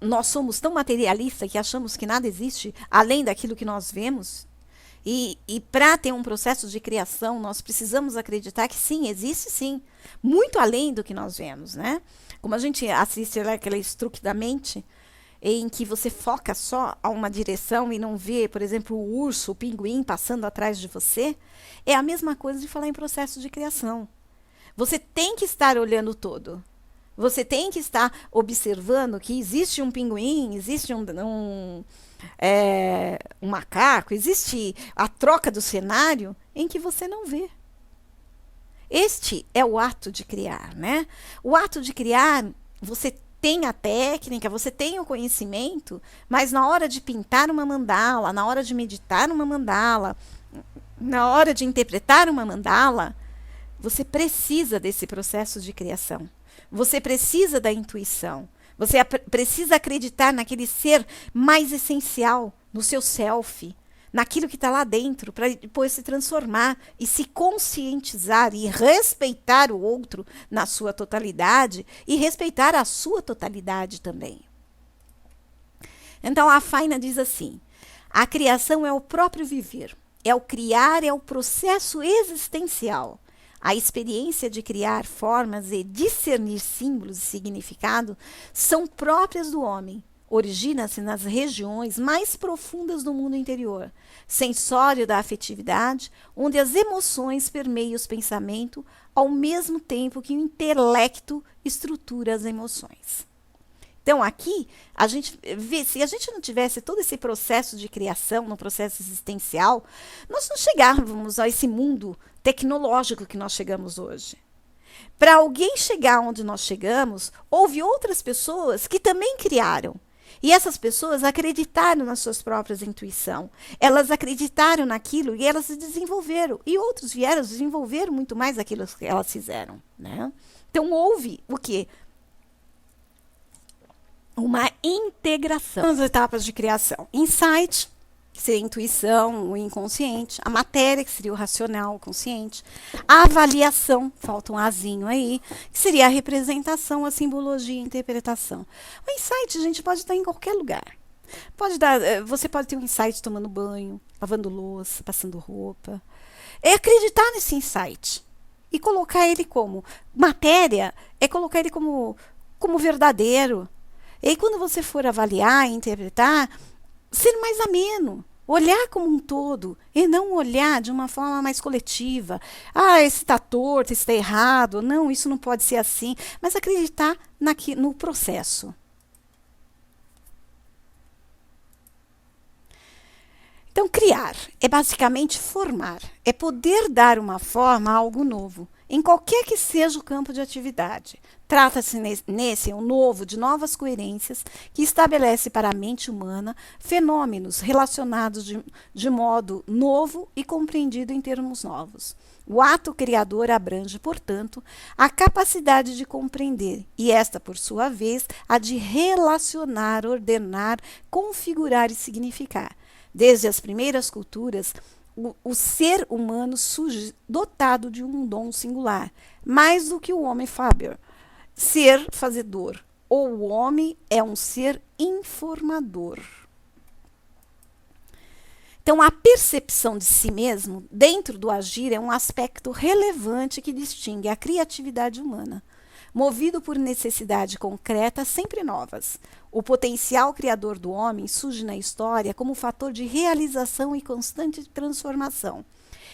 nós somos tão materialistas que achamos que nada existe além daquilo que nós vemos. E para ter um processo de criação, nós precisamos acreditar que sim, existe sim, muito além do que nós vemos, né? Como a gente assiste aquele truque da mente, em que você foca só a uma direção e não vê, por exemplo, o urso, o pinguim passando atrás de você, é a mesma coisa de falar em processo de criação. Você tem que estar olhando todo. Você tem que estar observando que existe um pinguim, existe um macaco, existe a troca do cenário em que você não vê. Este é o ato de criar, né? O ato de criar, você tem a técnica, você tem o conhecimento, mas na hora de pintar uma mandala, na hora de meditar uma mandala, na hora de interpretar uma mandala, você precisa desse processo de criação. Você precisa da intuição. Você precisa acreditar naquele ser mais essencial, no seu self, naquilo que está lá dentro, para depois se transformar e se conscientizar e respeitar o outro na sua totalidade e respeitar a sua totalidade também. Então a Faina diz assim: a criação é o próprio viver, é o criar, é o processo existencial. A experiência de criar formas e discernir símbolos e significado são próprias do homem. Origina-se nas regiões mais profundas do mundo interior, sensório da afetividade, onde as emoções permeiam os pensamentos, ao mesmo tempo que o intelecto estrutura as emoções. Então, aqui, a gente vê, se a gente não tivesse todo esse processo de criação, no processo existencial, nós não chegávamos a esse mundo tecnológico que nós chegamos hoje. Para alguém chegar onde nós chegamos, houve outras pessoas que também criaram. E essas pessoas acreditaram nas suas próprias intuições. Elas acreditaram naquilo e elas se desenvolveram. E outros vieram desenvolver muito mais aquilo que elas fizeram, né? Então, houve o quê? Uma integração nas etapas de criação. Insight, que seria a intuição, o inconsciente. A matéria, que seria o racional, o consciente. A avaliação, falta um azinho aí, que seria a representação, a simbologia e a interpretação. O insight, gente, pode estar em qualquer lugar. Você pode ter um insight tomando banho, lavando louça, passando roupa. É acreditar nesse insight. E colocar ele como matéria, é colocar ele como verdadeiro. E aí, quando você for avaliar e interpretar, ser mais ameno, olhar como um todo e não olhar de uma forma mais coletiva. Ah, esse está torto, esse está errado, não, isso não pode ser assim, mas acreditar no processo. Então, criar é basicamente formar, é poder dar uma forma a algo novo, em qualquer que seja o campo de atividade. Trata-se nesse um novo de novas coerências que estabelece para a mente humana fenômenos relacionados de modo novo e compreendido em termos novos. O ato criador abrange, portanto, a capacidade de compreender e esta, por sua vez, a de relacionar, ordenar, configurar e significar. Desde as primeiras culturas, o ser humano surge dotado de um dom singular, mais do que o homem Faber, ser fazedor, ou o homem é um ser informador. Então, a percepção de si mesmo dentro do agir é um aspecto relevante que distingue a criatividade humana. movido por necessidade concreta, sempre novas. O potencial criador do homem surge na história como fator de realização e constante transformação.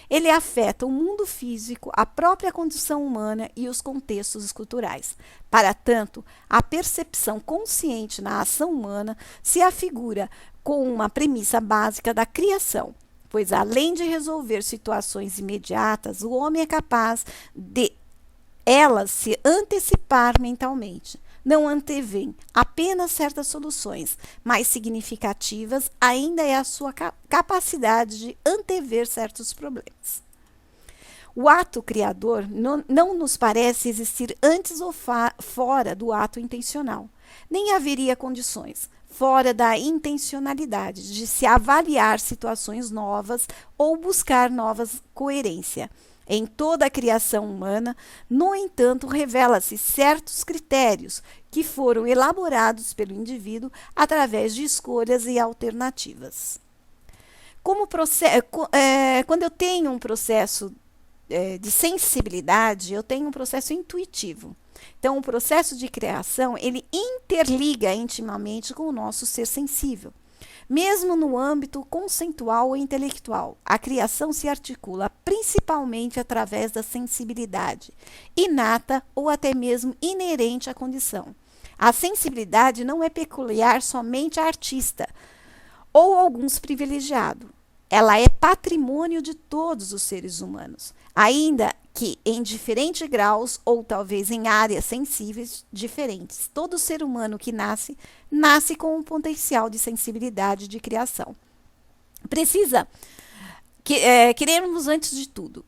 Ele afeta o mundo físico, a própria condição humana e os contextos culturais. Para tanto, a percepção consciente na ação humana se afigura com uma premissa básica da criação, pois além de resolver situações imediatas, o homem é capaz de elas se antecipar mentalmente. Não antevém apenas certas soluções, mais significativas ainda é a sua capacidade de antever certos problemas. O ato criador não nos parece existir antes ou fora do ato intencional. Nem haveria condições, fora da intencionalidade, de se avaliar situações novas ou buscar novas coerência. Em toda a criação humana, no entanto, revela-se certos critérios que foram elaborados pelo indivíduo através de escolhas e alternativas. Quando eu tenho um processo de sensibilidade, eu tenho um processo intuitivo. Então, o processo de criação, ele interliga intimamente com o nosso ser sensível. Mesmo no âmbito conceitual ou intelectual, a criação se articula principalmente através da sensibilidade, inata ou até mesmo inerente à condição. A sensibilidade não é peculiar somente a artista ou alguns privilegiados. Ela é patrimônio de todos os seres humanos, ainda que em diferentes graus ou talvez em áreas sensíveis diferentes. Todo ser humano que nasce com um potencial de sensibilidade de criação. Queremos, antes de tudo,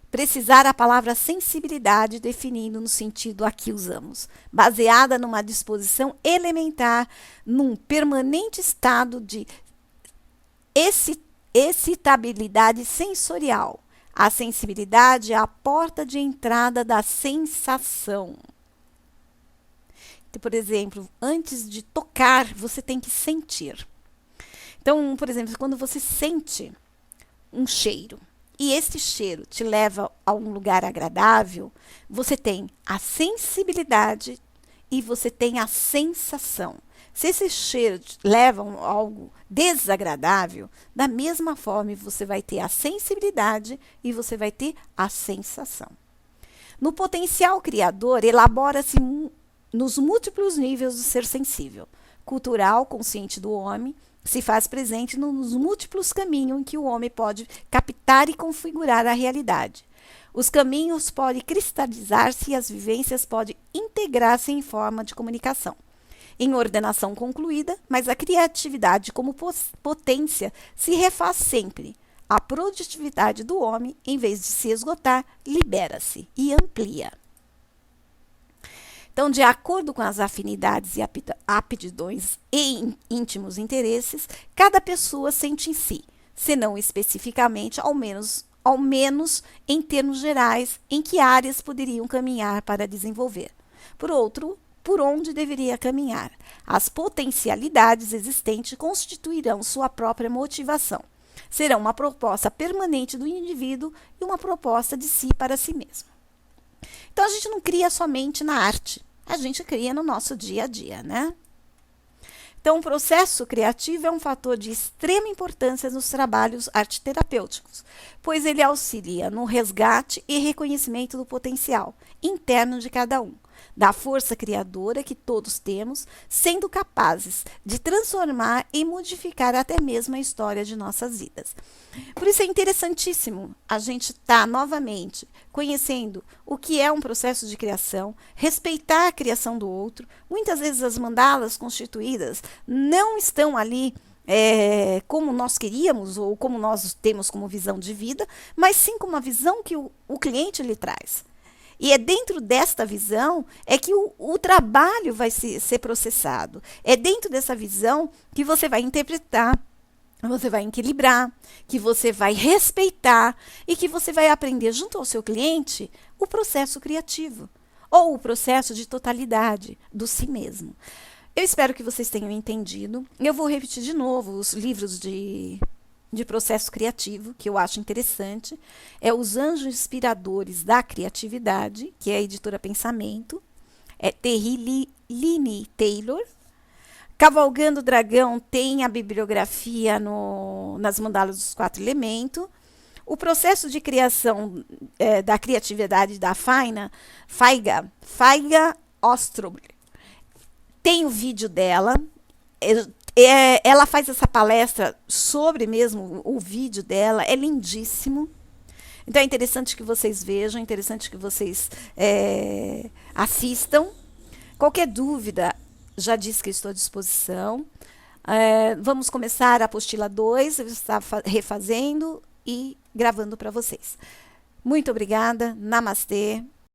precisar a palavra sensibilidade definindo no sentido a que usamos, baseada numa disposição elementar, num permanente estado de excitabilidade sensorial. A sensibilidade é a porta de entrada da sensação. Então, por exemplo, antes de tocar, você tem que sentir. Então, por exemplo, quando você sente um cheiro e esse cheiro te leva a um lugar agradável, você tem a sensibilidade e você tem a sensação. Se esse cheiro leva a algo desagradável, da mesma forma você vai ter a sensibilidade e você vai ter a sensação. No potencial criador, elabora-se nos múltiplos níveis do ser sensível. Cultural, consciente do homem, se faz presente nos múltiplos caminhos em que o homem pode captar e configurar a realidade. Os caminhos podem cristalizar-se e as vivências podem integrar-se em forma de comunicação. Em ordenação concluída, mas a criatividade como potência se refaz sempre. A produtividade do homem, em vez de se esgotar, libera-se e amplia. Então, de acordo com as afinidades e aptidões e íntimos interesses, cada pessoa sente em si, se não especificamente, ao menos em termos gerais, em que áreas poderiam caminhar para desenvolver. Por onde deveria caminhar. As potencialidades existentes constituirão sua própria motivação. Serão uma proposta permanente do indivíduo e uma proposta de si para si mesmo. Então, a gente não cria somente na arte, a gente cria no nosso dia a dia, né? Então, o processo criativo é um fator de extrema importância nos trabalhos arte-terapêuticos, pois ele auxilia no resgate e reconhecimento do potencial interno de cada um, da força criadora que todos temos, sendo capazes de transformar e modificar até mesmo a história de nossas vidas. Por isso é interessantíssimo a gente estar novamente conhecendo o que é um processo de criação, respeitar a criação do outro. Muitas vezes as mandalas constituídas não estão ali como nós queríamos ou como nós temos como visão de vida, mas sim com uma visão que o cliente lhe traz. E é dentro desta visão é que o trabalho vai ser processado. É dentro dessa visão que você vai interpretar, você vai equilibrar, que você vai respeitar e que você vai aprender junto ao seu cliente o processo criativo ou o processo de totalidade do si mesmo. Eu espero que vocês tenham entendido. Eu vou repetir de novo os livros de processo criativo, que eu acho interessante, é Os Anjos Inspiradores da Criatividade, que é a editora Pensamento, é Terriline Taylor. Cavalgando o Dragão tem a bibliografia nas mandalas dos 4 elementos. O processo de criação da criatividade da Faiga Ostrobl, tem o vídeo dela. Ela faz essa palestra sobre mesmo o vídeo dela, é lindíssimo. Então é interessante que vocês vejam, é interessante que vocês assistam. Qualquer dúvida, já disse que estou à disposição. Vamos começar a apostila 2, eu estou refazendo e gravando para vocês. Muito obrigada, namastê.